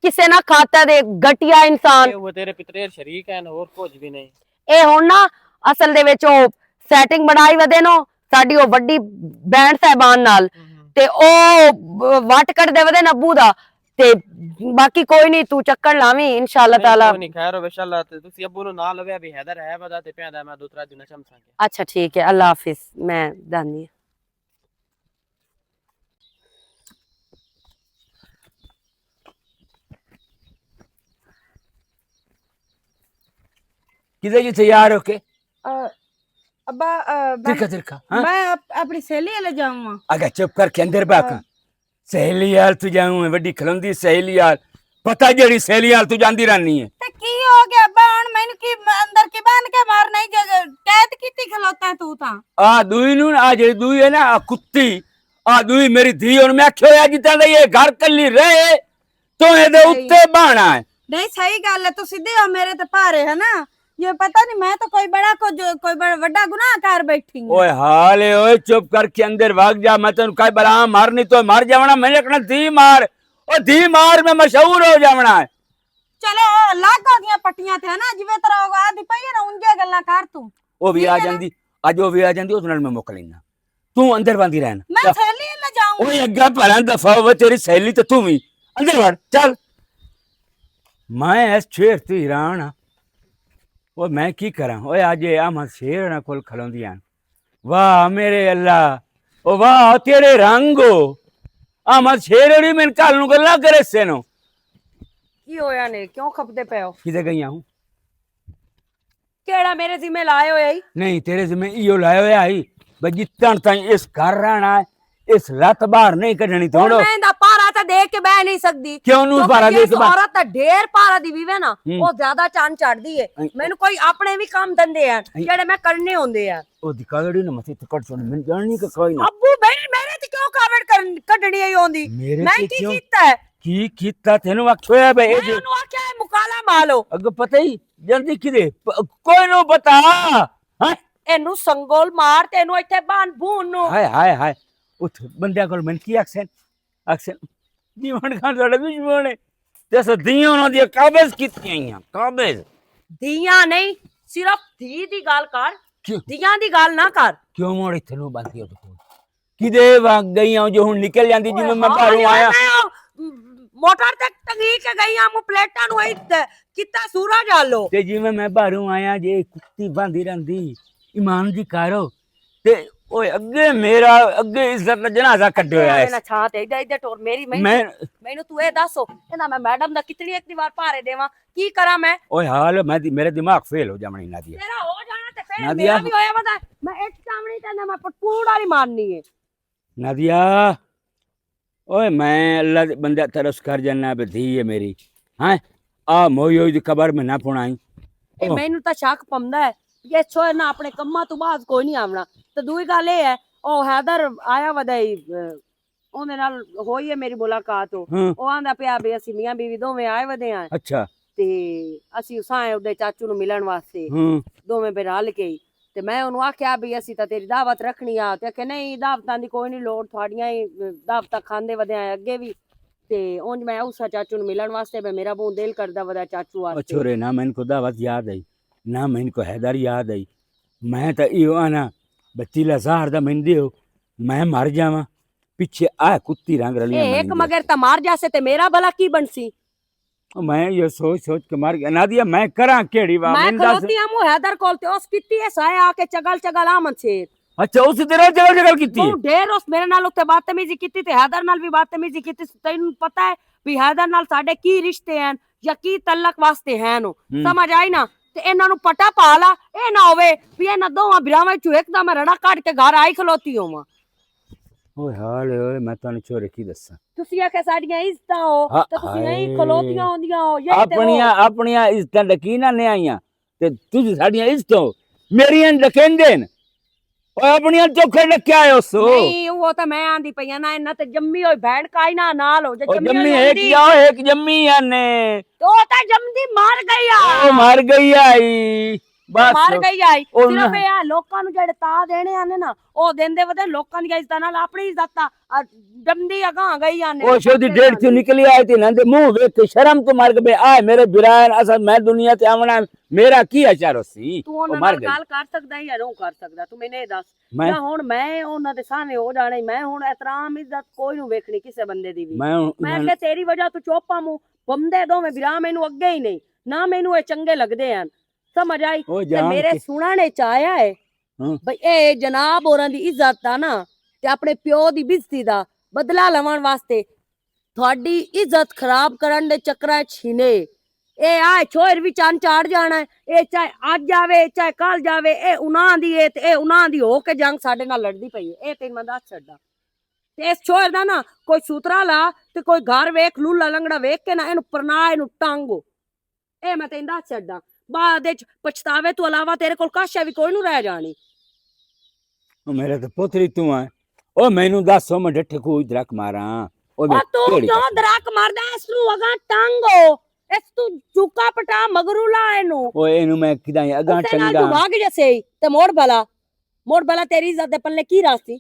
ਕਿਸੇ ਨਾ ਖਾਤਾ ਦੇ ਗਟਿਆ ਇਨਸਾਨ, ਉਹ ਤੇਰੇ ਪਿਤਰੇ ਸ਼ਰੀਕ ਹਨ, ਹੋਰ ਕੁਝ ਵੀ ਨਹੀਂ। ਇਹ ਹੁਣ ਨਾ ਅਸਲ ਦੇ ਵਿੱਚ ਉਹ ਸੈਟਿੰਗ ਬਣਾਈ ਵਦੇ ਨੋ ਸਾਡੀ ਉਹ ਵੱਡੀ ਬੈਂਡ ਸਾਹਿਬਾਨ ਨਾਲ, ਤੇ ਉਹ ਵਟ ਕੱਢਦੇ ਵਦੇ ਨੱਬੂ ਦਾ, ਤੇ ਬਾਕੀ ਕੋਈ ਨਹੀਂ, ਤੂੰ ਚੱਕਰ ਲਾਵੀਂ ਇਨਸ਼ਾਅੱਲਾ ਤਾਲਾ। ਨਹੀਂ ਖੈਰ ਹੋਵੇ ਇਨਸ਼ਾਅੱਲਾ, ਤੇ ਤੁਸੀਂ ਅੱਬੂ ਨੂੰ ਨਾ ਲਵਿਆ ਵੀ ਹੈਦਰ ਹੈ ਵਦਾ ਤੇ ਪਿਆਦਾ ਮੈਂ ਦੂਸਰਾ ਦਿਨ ਸ਼ਮਸਾਂਗੇ। ਅੱਛਾ ਠੀਕ ਹੈ, ਅੱਲਾ ਹਾਫਿਜ਼, ਮੈਂ ਜਾਨੀ किधर जी तैयार होके? अब्बा तिरका तिरका हाँ? मैं अपनी सहेली ले जाऊंगा। अगर चुप करके अंदर बाका सहेली यार तू जाऊं मैं बड़ी खलंदी सहेली यार, पता जड़ी सहेली यार तू जानदी रहनी है। ते की हो गया अब्बा, हुन मैनू की अंदर की बांध के मार नहीं जगह कैद कीती खलोता है तू ता। आ दुई नू आ जेड़ी दुई है ना आ कुत्ती आ दुई मेरी धी, और मैं आख्यो यार जितना दा ये घर कल्ली रहे तो एदे उत्ते बहाना है। नहीं सही गल है, तू सीधे हो मेरे ते भारे है ना, ये पता नहीं मैं तो कोई बड़ा बड़ा गुनाह कर बैठी हूं। ओए हाल है, ओए चुप करके अंदर भाग जा, मैं तेन कई बला मारनी तो मार जावना, मैंने कहना धी मार, ओ धी मार में मशहूर हो जावना है। चलो लाग दिया पट्टियां थे ना जिवे तरह आदि पई है ना उनके गल्ला कर तू। ओ भी आ जांदी, आज वो भी आ जांदी, उस नाल मैं मोक लेना, तू अंदर बांधी रहना। मैं सहेली ले जाऊं। ओए अग्गा भला दफा हो तेरी सहेली तो तू भी अंदर वड़ चल। मैं इस शेर तू हैरान हाँ, वो मैं की करा, ओए आज आम शेर ना कोल खलोंदियां, वाह मेरे अल्लाह, ओ वाह तेरे रंगो आम शेर मैंने कल नू गल्ला करे से नो की होया ने क्यों खपदे पे हो? किते गई हूं? केड़ा मेरे जिम्मे लाए होया ही? नहीं तेरे जिम्मे इयो लायो है आई भाई जितन ताई इस घर रहना है, इस लत बाहर नहीं कढनी थोड़ो। मैं दा पारा ता देख के बह नहीं सकदी। क्यों नू पारा देख के औरत ता ढेर पारा दी वीवे ना, वो ज्यादा चांद चढ़दी है। मैनू कोई अपने भी काम धंधे हैं जेड़े मैं करने होंदे हैं। ओ दिखाड़ी ना मथे कट सुन मैं जाननी का कोई ना अब्बू मेरे ते क्यों कावड़ कढनी आई होंदी? मेरे मैं ते की क्यों? कीता है? की कीता तेनु आखोया बे मैं उन्होंने आख्या है मुकाला मालो। अग पता ही जल्दी किदे कोई नो बता। हां एनु संगोल मार ते एनु इथे बांध भून नो। हाय हाय हाय उठ बंदे कोल मन की एक्शन जीवन खान साडा दुश्मन है जैसे दियां ना दी काबज कीती आईयां काबज दियां नहीं सिर्फ धी दी गाल कर, क्यों दियां दी गाल ना कर। क्यों मोड़ इथे नो बांधी हो तो किदे भाग गई हूं जो हुन निकल जांदी जिवें मैं बाहरों आया। ਮੋਟਰ ਤੇ ਟੰਗੀ ਕੇ ਗਈਆਂ ਮੂੰ ਪਲੇਟਾਂ ਨੂੰ ਕਿਤਾ ਸੂਰਜ ਆਲੋ ਤੇ ਜਿਵੇਂ ਮੈਂ ਬਾਹਰੋਂ ਆਇਆ ਜੇ ਕੁੱਤੀ ਬਾਂਦੀ ਰਹਿੰਦੀ ਇਮਾਨ ਦੀ ਕਾਰੋ ਤੇ ਓਏ ਅੱਗੇ ਇੱਜ਼ਤ ਦਾ ਜਨਾਜ਼ਾ ਕੱਢਿਆ ਹੋਇਆ ਨਾ ਛਾਂ ਤੇ ਇੱਧਰ ਟੋਰ ਮੇਰੀ ਮੈਨੂੰ ਤੂੰ ਇਹ ਦੱਸੋ ਕਹਿੰਦਾ ਮੈਂ ਮੈਡਮ ਦਾ ਕਿਤਨੀ ਇੱਕ ਦੀ ਵਾਰ ਭਾਰੇ ਦੇਵਾਂ ਕੀ ਕਰਾਂ ਮੈਂ ਓਏ ਹਾਲ ਮੇਰੇ ਦਿਮਾਗ ਫੇਲ ਹੋ ਜਾਵਣੀ ਨਾਦੀਆ ਤੇਰਾ ਹੋ ਜਾਣਾ ਤੇ ਫੇਰ ਨਾਦੀਆ। ਮੇਰਾ ਵੀ ਹੋਇਆ ਵਦਾ ਮੈਂ ਇੱਕ ਚਾਮਣੀ ਕਹਿੰਦਾ ਮੈਂ ਪਟੂੜਾ ਨਹੀਂ ਮਾਰਨੀ ਹੈ नादिया ओए मैं अल्लाह दे बंदा तरस कर जाना बे धी है मेरी हां आ मोयो दी कबर में ना पुणाई ਇਹ ਮੈਨੂੰ ਤਾਂ ਸ਼ੱਕ ਪੰਦਾ ਹੈ ਇਹ ਛੋਏ ਨਾ ਆਪਣੇ ਕੰਮਾਂ ਤੋਂ ਬਾਅਦ ਕੋਈ ਨਹੀਂ ਆਵਣਾ ਤੇ ਦੂਈ ਗੱਲ ਇਹ ਹੈ ਉਹ ਹੈਦਰ ਆਇਆ ਵਦਾਈ ਉਹਦੇ ਨਾਲ ਹੋਈ ਹੈ ਮੇਰੀ ਮੁਲਾਕਾਤ ਉਹ ਆਂਦਾ ਪਿਆ ਵੀ ਅਸੀਂ ਮੀਆਂ ਬੀਵੀ ਦੋਵੇਂ ਆਏ ਵਦੇ ਆ अच्छा ਤੇ ਅਸੀਂ ਉਸਾਂ ਉਹਦੇ ਚਾਚੂ ਨੂੰ ਮਿਲਣ ਵਾਸਤੇ ਦੋਵੇਂ ਬੇ ਰਲ ਕੇ ਤੇ ਮੈਂ ਉਹਨੂੰ ਆਖਿਆ ਵੀ ਅਸੀਂ ਤਾਂ ਤੇਰੀ ਦਾਵਤ ਰੱਖਣੀ ਆ ਤੇ ਕਿ ਨਹੀਂ ਦਾਵਤਾਂ ਦੀ ਕੋਈ ਨਹੀਂ ਲੋੜ ਤੁਹਾਡੀਆਂ ਹੀ ਦਾਵਤਾਂ ਖਾਂਦੇ ਵਦੇ ਆ ਅੱਗੇ ਵੀ ਤੇ ਉਂਝ ਮੈਂ ਉਸਾ ਚਾਚੂ ਨੂੰ ਮਿਲਣ ਵਾਸਤੇ ਵੀ ਮੇਰਾ ਬਹੁਤ ਦਿਲ ਕਰਦਾ ਵਦਾ ਚਾਚੂ ਵਾਸਤੇ छोरे ना मैंने को दावत याद आई ना मैंने को हैदर याद आई मैं तो इहो आना बच्ची लजार दा मैं दियो मैं मर जावा पीछे आ कुत्ती रंग रलियां ਇਹ ਇੱਕ ਮਗਰ ਤਾਂ ਮਾਰ ਜਾਸੇ ਤੇ ਮੇਰਾ ਭਲਾ ਕੀ ਬਣਸੀ मैं ये सोच के मर गया नादिया मैं करा केड़ी वा ਮੈਂ मैंने दस ਖਲੋਤੀ ਆ ਮੂੰ ਹੈਦਰ ਕੋਲ ਤੇ ਉਸ ਕਿੱਤੀ ਐ ਸਾਇਆ ਆ ਕੇ ਚਗਲ ਆਮਨ ਛੇਰ अच्छा उस तेरा जगल कीती ਤੂੰ ਢੇਰ ਉਸ ਮੇਰੇ ਨਾਲ ਉੱਤੇ ਬਦਤਮੀਜ਼ੀ ਕੀਤੀ ਤੇ ਹੈਦਰ ਨਾਲ ਵੀ ਬਦਤਮੀਜ਼ੀ ਕੀਤੀ ਤੈਨੂੰ ਪਤਾ ਹੈ ਵੀ ਹੈਦਰ ਨਾਲ ਸਾਡੇ ਕੀ ਰਿਸ਼ਤੇ ਹਨ ਜਾਂ ਕੀ ਤਲਕ ਵਾਸਤੇ ਹਨ ਉਹ ਸਮਝ ਆਈ ਨਾ ਤੇ ਇਹਨਾਂ ਨੂੰ ਪਟਾ ਪਾ ਲਾ ਇਹ ਨਾ ਹੋਵੇ ਵੀ ਇਹਨਾਂ ਦੋਵਾਂ ਭਰਾਵਾਂ ਚੋਂ ਇੱਕਦਮ ਰੜਾ ਕੱਢ ਕੇ ਘਰ ਆਈ ਖਲੋਤੀ ਹੋਵਾਂ ओए हाल ओए मैं तने छोरे की दसा ਤੁਸੀਂ ਆਖੇ ਸਾਡੀਆਂ ਇੱਜ਼ਤਾਂ ਹੋ ਤੇ ਤੁਸੀਂ ਨਹੀਂ ਖਲੋਤੀਆਂ ਹੁੰਦੀਆਂ ਹੋ ਇਹ ਤੇ ਆਪਣੀਆਂ ਇੱਜ਼ਤਾਂ ਡਕੀਨਾ ਨੇ ਆਈਆਂ ਤੇ ਤੁਸੀਂ ਸਾਡੀਆਂ ਇੱਜ਼ਤਾਂ ਮੇਰੀਆਂ ਡਕੇਂਦੇ ਨੇ ਓਏ ਆਪਣੀਆਂ ਚੋਖੇ ਡਕਿਆ ਆਇਓ ਸੋ ਨਹੀਂ ਉਹ ਤਾਂ ਮੈਂ ਆਂਦੀ ਪਈਆਂ ਨਾ ਇਹਨਾਂ ਤੇ ਜੰਮੀ ਹੋਈ ਭੈਣ ਕਾਈ ਨਾ ਨਾਲ ਹੋ ਜੇ ਜੰਮੀ ਇੱਕ ਜੰਮੀ ਆਨੇ ਉਹ ਤਾਂ ਜੰਮਦੀ ਮਰ ਗਈ ਆ ਉਹ ਮਰ ਗਈ ਆਈ ਬਸ ਮਰ ਗਈ ਆਈ ਉਹਨਾਂ- ਸਿਰਫ ਇਹ ਲੋਕਾਂ ਨੂੰ ਜਿਹੜੇ ਤਾ ਦੇਣੇ ਆਨੇ ਨਾ ਉਹ ਦਿੰਦੇ ਵਦੇ ਲੋਕਾਂ ਦੀਆਂ ਇੱਜ਼ਤਾਂ ਨਾਲ ਆਪਣੀ ਇੱਜ਼ਤ ਆ ਜੰਮਦੀ ਅਗਾਂ ਗਈ ਆਨੇ ਉਹ ਸ਼ੋਦੀ ਡੇਢ ਚ ਨਿਕਲੀ ਆਈ ਤੇ ਨੰਦੇ ਮੂੰਹ ਵੇਖ ਕੇ ਸ਼ਰਮ ਤੋਂ ਮਰ ਗਏ ਆ ਮੇਰੇ ਬਿਰਾਨ ਅਸਲ ਮੈਂ ਦੁਨੀਆ ਤੇ ਆਵਣਾ ਮੇਰਾ ਕੀ ਅਚਾਰ ਸੀ ਤੂੰ ਉਹ ਉਹਨਾਂ ਮਰ ਨਾਲ ਗਈ ਗੱਲ ਕਰ ਸਕਦਾ ਜਾਂ ਨਹੀਂ ਕਰ ਸਕਦਾ ਤੂੰ ਮੈਨੂੰ ਇਹ ਦੱਸ ਮੈਂ ਨਾ ਹੁਣ ਮੈਂ ਉਹਨਾਂ ਦੇ ਸਾਹਮਣੇ ਹੋ ਜਾਣਾ ਮੈਂ ਹੁਣ ਇਤਰਾਮ ਇੱਜ਼ਤ ਕੋਈ ਨੂੰ ਵੇਖਣੀ ਕਿਸੇ ਬੰਦੇ ਦੀ ਵੀ ਮੈਂ ਕਿ ਤੇਰੀ ਵਜ੍ਹਾ ਤੂੰ ਚੋਪਾ ਮੂੰ ਬੰਦੇ ਦੋਵੇਂ ਵਿਰਾ ਮੈਨੂੰ ਅੱਗੇ ਹੀ ਨਹੀਂ ਨਾ ਮੈਨੂੰ ਇਹ ਚੰਗੇ ਲੱਗਦੇ ਹਨ ਸਮਝ ਆਈ ਤੇ ਮੇਰੇ ਸੁਣਾਣੇ ਚ ਆਇਆ ਹੈ ਬਈ ਇਹ ਜਨਾਬ ਹੋਰਾਂ ਦੀ ਇੱਜ਼ਤ ਦਾ ਨਾ ਤੇ ਆਪਣੇ ਪਿਓ ਦੀ ਬਿਜ਼ਤੀ ਦਾ ਬਦਲਾ ਲਵਾਉਣ ਵਾਸਤੇ ਤੁਹਾਡੀ ਇੱਜ਼ਤ ਖਰਾਬ ਕਰਨ ਦੇ ਚੱਕਰਾਂ ਚ ਛਿਨੇ ਇਹ ਆ ਛੋਰ ਵੀ ਚੰਨ ਚਾੜ ਜਾਣਾ ਇਹ ਚਾਹੇ ਅੱਜ ਆਵੇ ਚਾਹੇ ਕੱਲ ਜਾਵੇ ਇਹ ਉਹਨਾਂ ਦੀ ਹੈ ਤੇ ਇਹ ਉਹਨਾਂ ਦੀ ਹੋ ਕੇ ਜੰਗ ਸਾਡੇ ਨਾਲ ਲੜਦੀ ਪਈ ਹੈ ਇਹ ਤੈਨੂੰ ਮੈਂ ਦੱਸ ਛੱਡਾਂ ਤੇ ਇਸ ਛੋਰ ਦਾ ਨਾ ਕੋਈ ਸੂਤਰਾ ਲਾ ਤੇ ਕੋਈ ਘਰ ਵੇਖ ਲੂਲਾ ਲੰਗੜਾ ਵੇਖ ਕੇ ਨਾ ਇਹਨੂੰ ਪਰਨਾ ਇਹਨੂੰ ਟਾਂਗੋ ਇਹ ਮੈਂ ਤੈਨੂੰ ਦੱਸ ਛੱਡਾਂ ਬਾਅਦ ਵਿੱਚ ਪਛਤਾਵੇ ਤੋਂ ਇਲਾਵਾ ਤੇਰੇ ਕੋਲ ਕਾਸ਼ਾ ਵੀ ਕੋਈ ਨੂੰ ਰਹਿ ਜਾਣੀ ਮੇਰੇ ਤੇ ਪੁੱਤਰੀ ਤੂੰ ਆ ਉਹ ਮੈਨੂੰ ਦੱਸੋ ਮੈਂ ਡੱਠੇ ਕੋਈ ਦਰਕ ਮਾਰਾਂ ਉਹ ਤੂੰ ਕਿਉਂ ਦਰਕ ਮਾਰਦਾ ਇਸ ਨੂੰ ਅਗਾ ਟਾਂਗੋ ਇਸ ਤੂੰ ਚੁੱਕਾ ਪਟਾ ਮਗਰੂ ਲਾ ਇਹਨੂੰ ਓਏ ਇਹਨੂੰ ਮੈਂ ਕਿਦਾਂ ਅਗਾ ਟੰਗਾ ਤੂੰ ਵਾਗ ਜਸੇ ਤੇ ਮੋੜ ਬਲਾ ਤੇਰੀ ਇੱਜ਼ਤ ਦੇ ਪੱਲੇ ਕੀ ਰਾਸੀ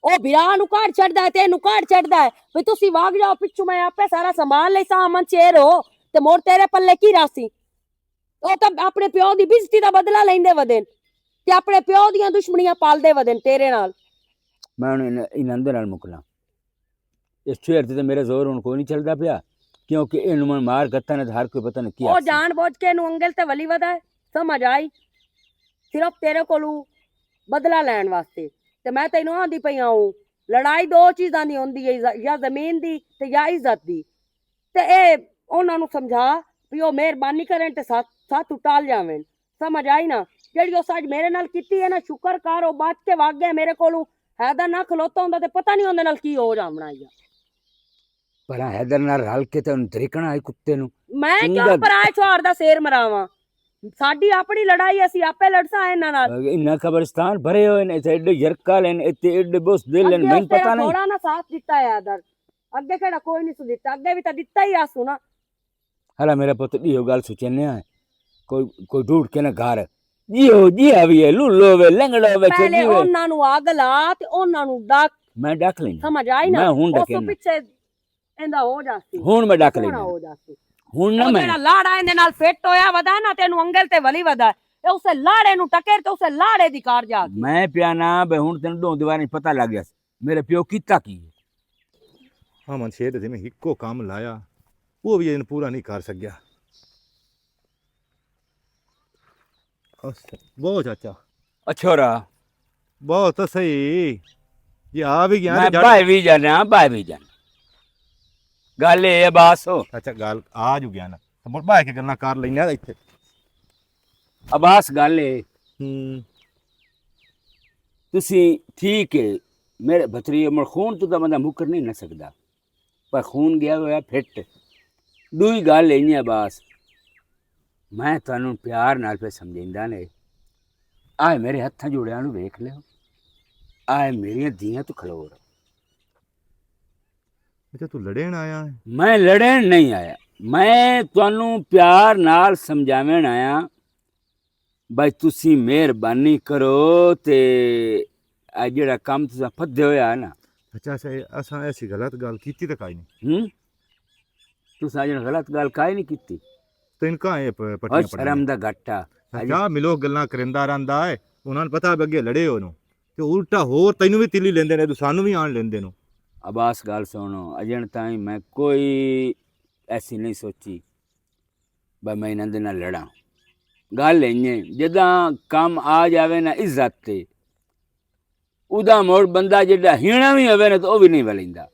ਉਹ ਬਿਰਾ ਨੂੰ ਕਾੜ ਛੱਡਦਾ ਤੇ ਇਹਨੂੰ ਕਾੜ ਛੱਡਦਾ ਵੀ ਤੁਸੀਂ ਵਾਗ ਜਾਓ ਪਿੱਛੂ ਮੈਂ ਆਪੇ ਸਾਰਾ ਸੰਭਾਲ ਲੈ ਸਾਮਨ ਚੇਰ ਹੋ ਤੇ ਮੋੜ ਤੇਰੇ ਪੱਲੇ ਕੀ ਰਾਸੀ ਉਹ ਤਾਂ ਆਪਣੇ ਪਿਓ ਦੀ ਬਿਜ਼ਤੀ ਦਾ ਬਦਲਾ ਲੈਂਦੇ ਵਦਨ ਤੇ ਆਪਣੇ ਪਿਓ ਦੀਆਂ ਦੁਸ਼ਮਣੀਆਂ ਪਾਲਦੇ ਵਦਨ ਤੇਰੇ ਨਾਲ ਮੈਂ ਇਹਨਾਂ ਦੇ ਨਾਲ ਮੁਕਲਾਂ ਇਸ ਛੇਰ ਤੇ ਮੇਰੇ ਜ਼ੋਰ ਹੁਣ ਕੋਈ ਨਹੀਂ ਚੱਲਦਾ ਪਿਆ ਕਿਉਂਕਿ ਇਹਨੂੰ ਮੈਂ ਮਾਰ ਗੱਤਾ ਨੇ ਹਰ ਕੋਈ ਪਤਾ ਨਹੀਂ ਕੀ ਉਹ ਜਾਣ ਬੁੱਝ ਕੇ ਇਹਨੂੰ ਅੰਗਲ ਤੇ ਵਲੀ ਵਦਾ ਹੈ ਸਮਝ ਆਈ ਸਿਰਫ ਤੇਰੇ ਕੋਲੋਂ ਬਦਲਾ ਲੈਣ ਵਾਸਤੇ ਤੇ ਮੈਂ ਤੈਨੂੰ ਆਂਦੀ ਪਈ ਆਉਂ ਲੜਾਈ ਦੋ ਚੀਜ਼ਾਂ ਦੀ ਹੁੰਦੀ ਹੈ ਜਾਂ ਜ਼ਮੀਨ ਦੀ ਤੇ ਜਾਂ ਇੱਜ਼ਤ ਦੀ ਤੇ ਇਹ ਉਹਨਾਂ ਨੂੰ ਸਮਝਾ ਵੀ ਉਹ ਮਿਹਰਬਾਨੀ ਕਰਨ ਤੇ ਸਾਥ ਉਟਾਲ ਜਾਵੇਂ ਸਮਝ ਆਈ ਨਾ ਜਿਹੜੀ ਉਹ ਸਾਜ ਮੇਰੇ ਨਾਲ ਕੀਤੀ ਹੈ ਨਾ ਸ਼ੁਕਰ ਕਰ ਉਹ ਬਾਤ ਕੇ ਵਗ ਗਿਆ ਮੇਰੇ ਕੋਲੋਂ ਹੈਦਰ ਨਾ ਖਲੋਤਾ ਹੁੰਦਾ ਤੇ ਪਤਾ ਨਹੀਂ ਉਹਦੇ ਨਾਲ ਕੀ ਹੋ ਜਾਵਣਾ ਹੈ ਪਰ ਹੈਦਰ ਨਾਲ ਰਲ ਕੇ ਤੇ ਉਹਨੂੰ ਤਰੀਕਣਾ ਆਈ ਕੁੱਤੇ ਨੂੰ ਮੈਂ ਕਿਉਂ ਪਰਾਏ ਛੋੜ ਦਾ ਸ਼ੇਰ ਮਰਾਵਾਂ ਸਾਡੀ ਆਪਣੀ ਲੜਾਈ ਅਸੀਂ ਆਪੇ ਲੜਸਾਂ ਇਹਨਾਂ ਨਾਲ ਇੰਨਾ ਕਬਰਸਤਾਨ ਭਰੇ ਹੋਏ ਨੇ ਐਡੇ ਯਰਕਾ ਲੈਣ ਇੱਥੇ ਐਡੇ ਬਸ ਦਿਲ ਲੈਣ ਮੈਨੂੰ ਪਤਾ ਨਹੀਂ ਥੋੜਾ ਨਾ ਸਾਥ ਦਿੱਤਾ ਹੈ ਹੈਦਰ ਅੱਗੇ ਕਿਹੜਾ ਕੋਈ ਨਹੀਂ ਸੁ ਦਿੱਤਾ ਅੱਗੇ ਵੀ ਤਾਂ ਦਿੱਤਾ ਹੀ ਆਸੂ ਨਾ ਹਲਾ ਮੇਰਾ ਪੁੱਤ ਦੀ ਗੱਲ ਸੁਚਨਿਆ ਕੋਈ ਢੂੜ ਕੇ ਨਾ ਘਰ ਜੀ ਆਵੀ ਹੈ ਲੁੱਲੋ ਵੇ ਲੰਗੜੋ ਵੇ ਪਹਿਲੇ ਉਹਨਾਂ ਨੂੰ ਅੱਗ ਲਾ ਤੇ ਉਹਨਾਂ ਨੂੰ ਡੱਕ ਮੈਂ ਡੱਕ ਲੈਣਾ ਸਮਝ ਆਈ ਨਾ ਮੈਂ ਹੁਣ ਡੱਕੇ ਉਸ ਪਿੱਛੇ ਇਹਦਾ ਹੋ ਜਾਸੀ ਹੁਣ ਮੈਂ ਡੱਕ ਲੈਣਾ ਹੋ ਜਾਸੀ ਹੁਣ ਨਾ ਮੈਂ ਜਿਹੜਾ ਲਾੜਾ ਇਹਦੇ ਨਾਲ ਫਿੱਟ ਹੋਇਆ ਵਦਾ ਨਾ ਤੈਨੂੰ ਅੰਗਲ ਤੇ ਵਲੀ ਵਦਾ ਇਹ ਉਸੇ ਲਾੜੇ ਨੂੰ ਟੱਕਰ ਤੇ ਉਸੇ ਲਾੜੇ ਦੀ ਕਾਰ ਜਾ ਮੈਂ ਪਿਆਨਾ ਬੇ ਹੁਣ ਤੈਨੂੰ ਦੋ ਦੀਵਾਰਾਂ ਪਤਾ ਲੱਗ ਗਿਆ ਮੇਰੇ ਪਿਓ ਕੀਤਾ ਕੀ ਅਮਨ ਸ਼ੇਰ ਦੇ ਮੈਂ ਇੱਕੋ ਕੰਮ ਲਾਇਆ ਉਹ ਵੀ ਇਹਨੂੰ ਪੂਰਾ ਨਹੀਂ ਕਰ ਸਕਿਆ। ਬਹੁਤ ਚਾਚਾ ਅਛੋਰਾ ਬਹੁਤ ਸਹੀ ਜੇ ਆ ਵੀ ਗਿਆ ਮੈਂ ਤੇ ਬਾਹਰ ਵੀ ਜਾਣਾ ਬਾਹਰ ਵੀ ਜਾਣਾ। ਗੱਲ ਇਹ ਹੈ ਬਾਸੋ ਅੱਛਾ ਗੱਲ ਆ ਜੂ ਗਿਆ ਨਾ ਤੇ ਮੁੜ ਬਾਹਰ ਕੇ ਗੱਲਾਂ ਕਰ ਲੈਨੇ ਆ ਇੱਥੇ। ਅਬਾਸ ਗੱਲ ਇਹ ਤੁਸੀਂ ਠੀਕ ਹੈ ਮੇਰੇ ਭਤਰੀ ਅਮਰ ਖੂਨ ਤੋਂ ਤਾਂ ਬੰਦਾ ਮੁੱਕਰ ਨਹੀਂ ਨਾ ਸਕਦਾ ਪਰ ਖੂਨ ਗਿਆ ਹੋਇਆ ਫਿੱਟ। ਦੂਈ ਗੱਲ ਇਹ ਹੈ ਬਾਸ ਮੈਂ ਤੁਹਾਨੂੰ ਪਿਆਰ ਨਾਲ ਪੇ ਸਮਝਾਉਂਦਾ ਨੇ ਆਏ ਮੇਰੇ ਹੱਥਾਂ ਜੋੜਿਆਂ ਨੂੰ ਵੇਖ ਲਿਓ ਆਏ ਮੇਰੀਆਂ ਧੀਆਂ ਤੋਂ ਖਲੋਰ। ਅੱਛਾ ਤੂੰ ਲੜਨ ਆਇਆ ਹੈ? ਮੈਂ ਲੜਨ ਨਹੀਂ ਆਇਆ ਮੈਂ ਤੁਹਾਨੂੰ ਪਿਆਰ ਨਾਲ ਸਮਝਾਵਣ ਆਇਆ ਬਈ ਤੁਸੀਂ ਮਿਹਰਬਾਨੀ ਕਰੋ ਤੇ ਆ ਜਿਹੜਾ ਕੰਮ ਤੁਸੀਂ ਫੱਦੇ ਹੋਇਆ ਨਾ ਅੱਛਾ ਅਸਾਂ ਐਸੀ ਗਲਤ ਗੱਲ ਕੀਤੀ ਤਾਂ ਕਾਈ ਨਹੀਂ। ਤੁਸੀਂ ਅੱਜ ਗਲਤ ਗੱਲ ਕਾਈ ਨਹੀਂ ਕੀਤੀ। ਤੈਨੂੰ ਕਾਹੇ ਔਰ ਪੱਟੀਆਂ ਸ਼ਰਮ ਦਾ ਘਾਟਾ ਅੱਛਾ ਮਿਲੋ ਗੱਲਾਂ ਕਰਿੰਦਾ ਰਹਿੰਦਾ ਹੈ ਉਹਨਾਂ ਨੂੰ ਪਤਾ ਵੀ ਅੱਗੇ ਲੜੇ ਉਹਨੂੰ ਤੇ ਉਲਟਾ ਹੋਰ ਤੈਨੂੰ ਵੀ ਤਿੱਲੀ ਲੈਂਦੇ ਨੇ ਤੂੰ ਸਾਨੂੰ ਵੀ ਆਣ ਲੈਂਦੇ ਨੂੰ। ਅਬਾਸ ਗੱਲ ਸੁਣੋ ਅਜਣ ਤਾਈਂ ਮੈਂ ਕੋਈ ਐਸੀ ਨਹੀਂ ਸੋਚੀ ਬਈ ਮੈਂ ਇਹਨਾਂ ਦੇ ਨਾਲ ਲੜਾਂ। ਗੱਲ ਇੰਨੇ ਜਿੱਦਾਂ ਕੰਮ ਆ ਜਾਵੇ ਨਾ ਇੱਜ਼ਤ ਤੇ ਉਹਦਾ ਮੋੜ ਬੰਦਾ ਜਿਹੜਾ ਹੀਣਾ ਵੀ ਹੋਵੇ ਨਾ ਤਾਂ ਉਹ ਵੀ ਨਹੀਂ ਵਲਿੰਦਾ।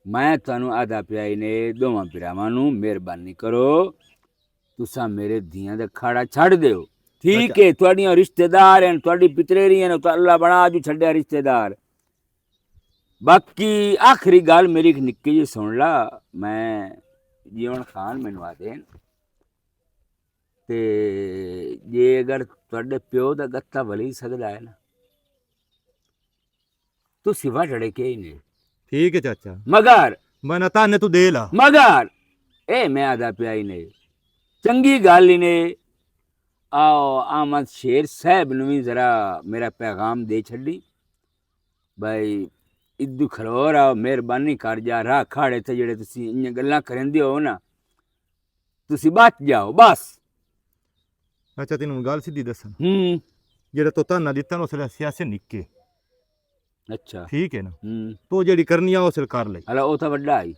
ਮੈਂ ਤੁਹਾਨੂੰ ਆਦਾ ਪਿਆਈ ਨੇ ਦੋਵਾਂ ਭਰਾਵਾਂ ਨੂੰ ਮਿਹਰਬਾਨੀ ਕਰੋ ਤੁਸਾਂ ਮੇਰੇ ਧੀਆਂ ਦਾ ਖਾੜਾ ਛੱਡ ਦਿਓ ਠੀਕ ਹੈ। ਤੁਹਾਡੀਆਂ ਰਿਸ਼ਤੇਦਾਰ ਹਨ ਤੁਹਾਡੀ ਪਿਤਰੇਰੀਆਂ ਨੇ ਤਾਂ ਅੱਲਾ ਬਣਾ ਅੱਜ ਛੱਡਿਆ ਰਿਸ਼ਤੇਦਾਰ। ਬਾਕੀ ਆਖਰੀ ਗੱਲ ਮੇਰੀ ਇੱਕ ਨਿੱਕੀ ਜਿਹੀ ਸੁਣ ਲਾ ਮੈਂ ਜੀਵਨ ਖਾਨ ਮੈਨੂੰ ਆ ਦੇਣ ਤੇ ਜੇ ਅਗਰ ਤੁਹਾਡੇ ਪਿਓ ਦਾ ਗੱਤਾ ਵਲੀ ਸਕਦਾ ਹੈ ਨਾ ਤੁਸੀਂ ਵੱਢੜੇ ਕੇ ਹੀ ਨੇ ਠੀਕ ਹੈ ਚਾਚਾ ਮਗਰ ਮੈਂ ਨਾ ਤਾਨੇ ਤੂੰ ਦੇ ਲਾ ਮਗਰ ਇਹ ਮੈਂ ਆਦਾ ਪਿਆ ਹੀ ਨੇ ਚੰਗੀ ਗੱਲ ਹੀ ਨੇ। ਆਓ ਆਮਦ ਸ਼ੇਰ ਸਾਹਿਬ ਨੂੰ ਵੀ ਜ਼ਰਾ ਮੇਰਾ ਪੈਗਾਮ ਦੇ ਛੱਡੀ ਬਈ ਇਦੂ ਖਲੋਰ ਆ ਮਿਹਰਬਾਨੀ ਕਰ ਜਾ ਰਾਹ ਖਾੜੇ ਤੇ ਜਿਹੜੇ ਤੁਸੀਂ ਇੰਨੀਆਂ ਗੱਲਾਂ ਕਰਿੰਦੇ ਹੋ ਨਾ ਤੁਸੀਂ ਬਚ ਜਾਓ ਬਸ। ਅੱਛਾ ਤੈਨੂੰ ਗੱਲ ਸਿੱਧੀ ਦੱਸਾਂ ਜਿਹੜਾ ਤੂੰ ਤਾਨਾ ਦਿੱਤਾ ਨਾ ਉਸ ਵੇਲੇ ਸਿਆਸੇ ਨਿੱਕੇ ਅੱਛਾ ਠੀਕ ਹੈ ਨਾ ਤੂੰ ਜਿਹੜੀ ਕਰਨੀ ਆ ਉਹ ਸਿਰ ਕਰ ਲੈ ਹਲਾ ਉਹ ਤਾਂ ਵੱਡਾ ਆਈ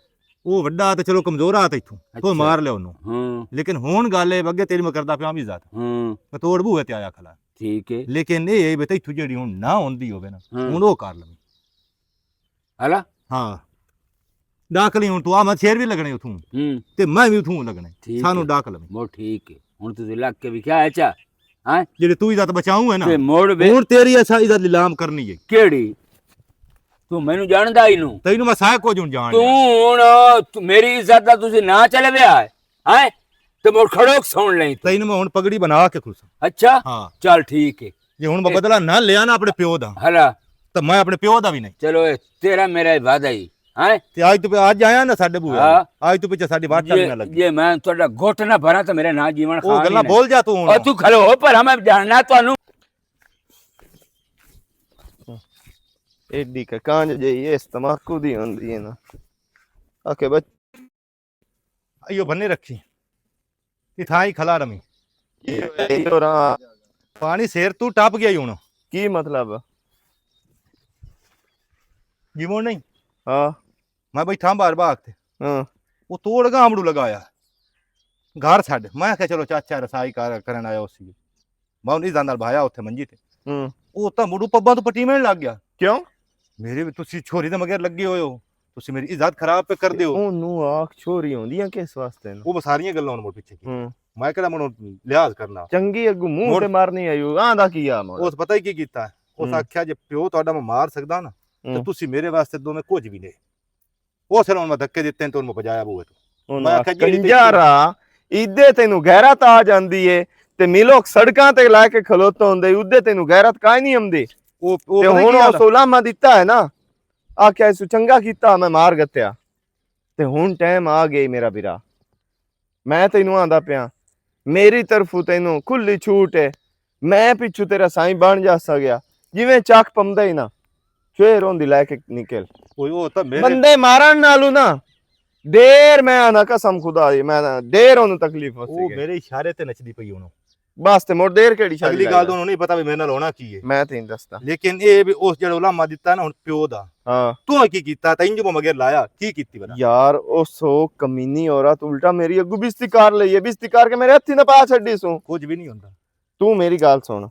ਉਹ ਵੱਡਾ ਤੇ ਚਲੋ ਕਮਜ਼ੋਰ ਆ ਤੇ ਇੱਥੋਂ ਤੂੰ ਮਾਰ ਲਿਆ ਉਹਨੂੰ ਹਾਂ ਲੇਕਿਨ ਹੁਣ ਗੱਲ ਇਹ ਅੱਗੇ ਤੇਰੀ ਮੈਂ ਕਰਦਾ ਪਿਆ ਵੀ ਜ਼ਾਤ ਮੈਂ ਤੋੜ ਬੂਹੇ ਤੇ ਆਇਆ ਖਲਾ ਠੀਕ ਹੈ ਲੇਕਿਨ ਇਹ ਬਈ ਇੱਥੋਂ ਜਿਹੜੀ ਹੁਣ ਨਾ ਹੁੰਦੀ ਹੋਵੇ ਨਾ ਹੁਣ ਉਹ ਕਰ ਲਵੇਂ ਹਲਾ ਹਾਂ ਡਾਕਲੀ ਹੁਣ ਤੂੰ ਆ ਮੈਂ ਸ਼ੇਰ ਵੀ ਲੱਗਣੇ ਉਥੋਂ ਤੇ ਮੈਂ ਵੀ ਉਥੋਂ ਲੱਗਣੇ ਸਾਨੂੰ ਡਾਕ ਲਵੇਂ ਮੋ ਠੀਕ ਹੈ ਹੁਣ ਤੁਸੀਂ ਲੱਗ ਕੇ ਵੀ ਕਿਹਾ ਅੱਛਾ ਹਾਂ ਜਿਹੜੇ ਤੂੰ ਇਜ਼ਤ ਬਚਾਉਂ ਹੈ ਨਾ ਤੇ ਮੋੜ ਹੁਣ ਤੇਰੀ ਐਸਾ ਇਜ਼ਤ ਨਿਲਾਮ ਕਰਨੀ ਹੈ ਕਿਹੜੀ ਤੂੰ ਮੈਨੂੰ ਜਾਣਦਾ ਹੀ ਨੂੰ ਤੈਨੂੰ ਮੈਂ ਸਾਹ ਕੁਝ ਹੁਣ ਜਾਣ ਤੂੰ ਹੁਣ ਮੇਰੀ ਇੱਜ਼ਤ ਦਾ ਤੁਸੀਂ ਨਾ ਚਲੇ ਵਿਆ ਹੈ ਤੇ ਮੋੜ ਖੜੋਕ ਸੁਣ ਲਈ ਤੈਨੂੰ ਮੈਂ ਹੁਣ ਪਗੜੀ ਬਣਾ ਕੇ ਖੁਲਸਾਂ ਅੱਛਾ ਹਾਂ ਚੱਲ ਠੀਕ ਹੈ ਜੇ ਹੁਣ ਮੈਂ ਬਦਲਾ ਨਾ ਲਿਆ ਨਾ ਆਪਣੇ ਪਿਓ ਦਾ ਹਲਾ ਤਾਂ ਮੈਂ ਆਪਣੇ ਪਿਓ ਦਾ ਵੀ ਨਹੀਂ ਚਲੋ ਇਹ ਤੇਰਾ ਮੇਰਾ ਵਾਦਾ ਹੀ ਹੈ ਤੇ ਅੱਜ ਆਇਆ ਨਾ ਸਾਡੇ ਬੂਹੇ ਅੱਜ ਤੋਂ ਪਿੱਛੇ ਸਾਡੀ ਵਾਟਾ ਵੀ ਨਾ ਲੱਗੀ ਜੇ ਮੈਂ ਤੁਹਾਡਾ ਘੁੱਟ ਨਾ ਭਰਾਂ ਤਾਂ ਮੇਰੇ ਨਾਂ ਜੀਵਨ ਖਾਨ ਉਹ ਗੱਲਾਂ ਬੋਲ ਜਾ ਤੂੰ ਹੁਣ ਉਹ ਤੂੰ ਖਲੋ ਪਰ ਮੈਂ ਜਾਣਨਾ ਤੁਹਾਨੂੰ ਏਡੀ ਕਾਂਜ ਜਈ ਇਸ ਤਮਾਕੂ ਦੀ ਹੁੰਦੀ ਹੈ ਨਾ ਆਕੇ ਬੱਚ ਅਯੋ ਬੰਨੇ ਰੱਖੀ ਇਹ ਥਾਂ ਹੀ ਖਲਾ ਰਮੀ ਪਾਣੀ ਸਿਰ ਤੂੰ ਟੱਪ ਗਿਆ ਹੁਣ ਕੀ ਮਤਲਬ ਜਿਵੇਂ ਨਹੀਂ ਹਾਂ ਮੈਂ ਬੈਠਾ ਬਾਹਰ ਬਾਗ ਤੇ ਹਾਂ ਉਹ ਤੋੜ ਗਾਮੜੂ ਲਗਾਇਆ ਘਰ ਛੱਡ ਮੈਂ ਕਿਹਾ ਚਲੋ ਚਾਚਾ ਰਸਾਈ ਕਰਨ ਆਇਆ ਸੀ ਮੈਂ ਨਹੀਂ ਨਾਲ ਭਾਇਆ ਉੱਥੇ ਮੰਜੀ ਤੇ ਉਹ ਤਾਂ ਮੁੜੂ ਪੱਬਾਂ ਤੋਂ ਪਟੀਵਣ ਲੱਗ ਗਿਆ ਕਿਉਂ ਮੇਰੇ ਵੀ ਤੁਸੀਂ ਛੋਰੀ ਦੇ ਮਗਰ ਲੱਗੇ ਹੋਏ ਹੋ ਤੁਸੀਂ ਮੇਰੀ ਇੱਜ਼ਤ ਖਰਾਬ ਪੇ ਕਰਦੇ ਹੋ ਉਹਨੂੰ ਆਖ ਛੋਰੀ ਹੁੰਦੀਆਂ ਕਿਸ ਵਾਸਤੇ ਉਹ ਸਾਰੀਆਂ ਗੱਲਾਂ ਉਹਨੂੰ ਪਿੱਛੇ ਮੈਂ ਕਿਹੜਾ ਮਨ ਲਿਹਾਜ਼ ਕਰਨਾ ਚੰਗੀ ਅੱਗੂ ਮੂੰਹ ਤੇ ਮਾਰਨੀ ਆਇਓ ਆਂਦਾ ਕੀ ਆ ਮੋੜ ਉਸ ਪਤਾ ਹੀ ਕੀ ਕੀਤਾ ਉਸ ਆਖਿਆ ਜੇ ਪਿਓ ਤੁਹਾਡਾ ਮੈਂ ਮਾਰ ਸਕਦਾ ਨਾ ਤੇ ਤੁਸੀਂ ਮੇਰੇ ਵਾਸਤੇ ਦੋਵੇਂ ਕੁਝ ਵੀ ਨਹੀਂ ਉਹ ਸਿਰ ਮੈਂ ਧੱਕੇ ਦਿੱਤੇ ਤੇ ਉਹਨੂੰ ਭਜਾਇਆ ਬੂਏ ਤੋਂ ਮੈਂ ਆਖਿਆ ਕੰਜਾਰਾ ਇੱਦੇ ਤੈਨੂੰ ਗੈਰਤ ਆ ਜਾਂਦੀ ਏ ਤੇ ਮਿਲੋਕ ਸੜਕਾਂ ਤੇ ਲਾ ਕੇ ਖਲੋਤਾ ਹੁੰਦੇ ਉੱਦੇ ਤੈਨੂੰ ਗੈਰਤ ਕਾਹ ਨਹੀਂ ਆਉਂਦੀ ਉਹ ਤੇ ਹੁਣ ਉਹ ਸੁਲਾਮਾ ਦਿੱਤਾ ਹੈ ਨਾ ਆਖਿਆ ਸੂ ਚੰਗਾ ਕੀਤਾ ਮੈਂ ਮਾਰ ਗੱਤਿਆ ਤੇ ਹੁਣ ਟਾਈਮ ਆ ਗਈ ਮੇਰਾ ਵੀਰਾ ਮੈਂ ਤੈਨੂੰ ਆਂਦਾ ਪਿਆ ਮੇਰੀ ਤਰਫੋਂ ਤੈਨੂੰ ਖੁੱਲੀ ਛੂਟ ਹੈ ਮੈਂ ਪਿੱਛੂ ਤੇਰਾ ਸਾਈਂ ਬਣ ਜਾ ਸਕਿਆ ਜਿਵੇਂ ਚੱਕ ਪੰਦਾ ਹੀ ਨਾ ਫੇਰ ਉਹਦੀ ਲੈ ਕੇ ਨਿਕਲ ਉਹ ਤਾਂ ਮੇਰੇ ਬੰਦੇ ਮਾਰਨ ਨਾਲੋਂ ਨਾ ਦੇਰ ਮੈਂ ਆਣਾ ਕਸਮ ਖੁਦਾ ਦੀ ਮੈਂ ਦੇਰ ਉਹਨੂੰ ਤਕਲੀਫ ਹੋ ਉਹ ਮੇਰੇ ਇਸ਼ਾਰੇ ਤੇ ਨੱਚਦੀ ਪਈ ਉਹਨੂੰ ਬਸ ਤੇ ਮੋੜ ਦੇਰ ਕਿਹੜੀ ਛੱਡ ਅਗਲੀ ਗੱਲ ਤਾਂ ਉਹਨੂੰ ਨਹੀਂ ਪਤਾ ਵੀ ਮੇਰੇ ਨਾਲ ਹੋਣਾ ਕੀ ਹੈ। ਮੈਂ ਤੈਨੂੰ ਦੱਸਦਾ। ਲੇਕਿਨ ਇਹ ਵੀ ਉਸ ਜਿਹੜਾ ਉਲਾਮਾ ਦਿੱਤਾ ਨਾ ਹੁਣ ਪਿਓ ਦਾ, ਹਾਂ ਤੂੰ ਕੀ ਕੀਤਾ ਤੈਨੂੰ ਜੋ ਮਗਰ ਲਾਇਆ ਕੀ ਕੀਤੀ ਬਣਾ? ਯਾਰ ਉਹ ਸੋ ਕਮੀਨੀ ਔਰਤ ਉਲਟਾ ਮੇਰੀ ਅੱਗੂ ਬਿਸਤੀ ਕਰ ਲਈ ਹੈ, ਬਿਸਤੀ ਕਰਕੇ ਮੇਰੇ ਹੱਥੀ ਨਾ ਪਾ ਛੱਡੀ ਸੂ। ਕੁਝ ਵੀ ਨਹੀਂ ਹੁੰਦਾ। ਤੂੰ ਮੇਰੀ ਗੱਲ ਸੁਣ,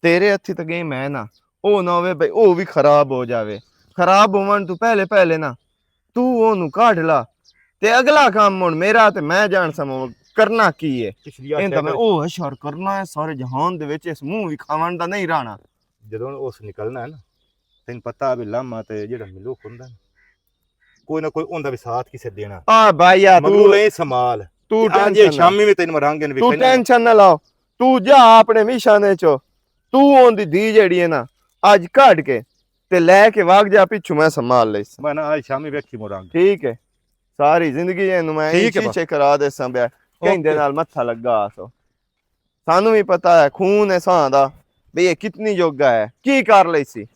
ਤੇਰੇ ਹੱਥੀ ਤਾਂ ਗਈ ਮੈਂ ਨਾ, ਉਹ ਨਾ ਹੋਵੇ ਬਈ ਉਹ ਵੀ ਖਰਾਬ ਹੋ ਜਾਵੇ। ਖਰਾਬ ਹੋਵਣ ਤੋਂ ਪਹਿਲੇ ਨਾ ਤੂੰ ਉਹਨੂੰ ਕੱਢ ਲਾ ਤੇ ਅਗਲਾ ਕੰਮ ਹੁਣ ਮੇਰਾ ਤੇ ਮੈਂ ਜਾਣ ਸਮਾਂ ਕਰਨਾ ਕੀ ਹੈ। ਇਹਦਾ ਮੈਂ ਉਹ ਅਸ਼ਰ ਕਰਨਾ ਹੈ ਸਾਰੇ ਜਹਾਨ ਦੇ ਵਿੱਚ, ਇਸ ਮੂੰਹ ਵੀ ਖਾਵਣ ਦਾ ਨਹੀਂ ਰਹਿਣਾ। ਜਦੋਂ ਉਸ ਨਿਕਲਣਾ ਹੈ ਨਾ ਤੈਨੂੰ ਪਤਾ ਵੀ ਲਾਮਾ ਤੇ ਜਿਹੜਾ ਮਿਲੂਕ ਹੁੰਦਾ ਕੋਈ ਨਾ ਕੋਈ ਉਹਦਾ ਵੀ ਸਾਥ ਕਿਸੇ ਦੇਣਾ। ਆ ਭਾਈਆ ਮਗਰੂ ਲੈ ਸੰਭਾਲ, ਤੂੰ ਅੱਜ ਸ਼ਾਮੀ ਵੀ ਤੈਨੂੰ ਮਰਾਂਗੇ ਤੂੰ ਟੈਨਸ਼ਨ ਨਾ ਲਾਓ। ਤੂੰ ਜਾ ਆਪਣੇ ਮਿਸ਼ਾਨੇ ਚੋ, ਤੂੰ ਉਹਦੀ ਧੀ ਜਿਹੜੀ ਹੈ ਨਾ ਅੱਜ ਕੱਢ ਕੇ ਤੇ ਲੈ ਕੇ ਵਗ ਜਾ, ਪਿੱਛੋਂ ਮੈਂ ਸੰਭਾਲ ਲਈ। ਮੈਂ ਨਾ ਅੱਜ ਸ਼ਾਮੀ ਵੇਖੀ ਮਰਾਂਗੇ। ਠੀਕ ਹੈ, ਸਾਰੀ ਜ਼ਿੰਦਗੀ ਇਹਨੂੰ ਮੈਂ ਸ਼ੀਸ਼ੇ ਕਰਾ ਦੇ ਸੰਭਿਆ ਕਹਿੰਦੇ ਨਾਲ ਮੱਥਾ ਲੱਗਾ ਸੋ। ਸਾਨੂੰ ਵੀ ਪਤਾ ਹੈ ਖੂਨ ਹੈ ਸਾਂ ਦਾ ਵੀ ਇਹ ਕਿਤਨੀ ਜੋਗਾ ਹੈ, ਕੀ ਕਰ ਲਈ ਸੀ।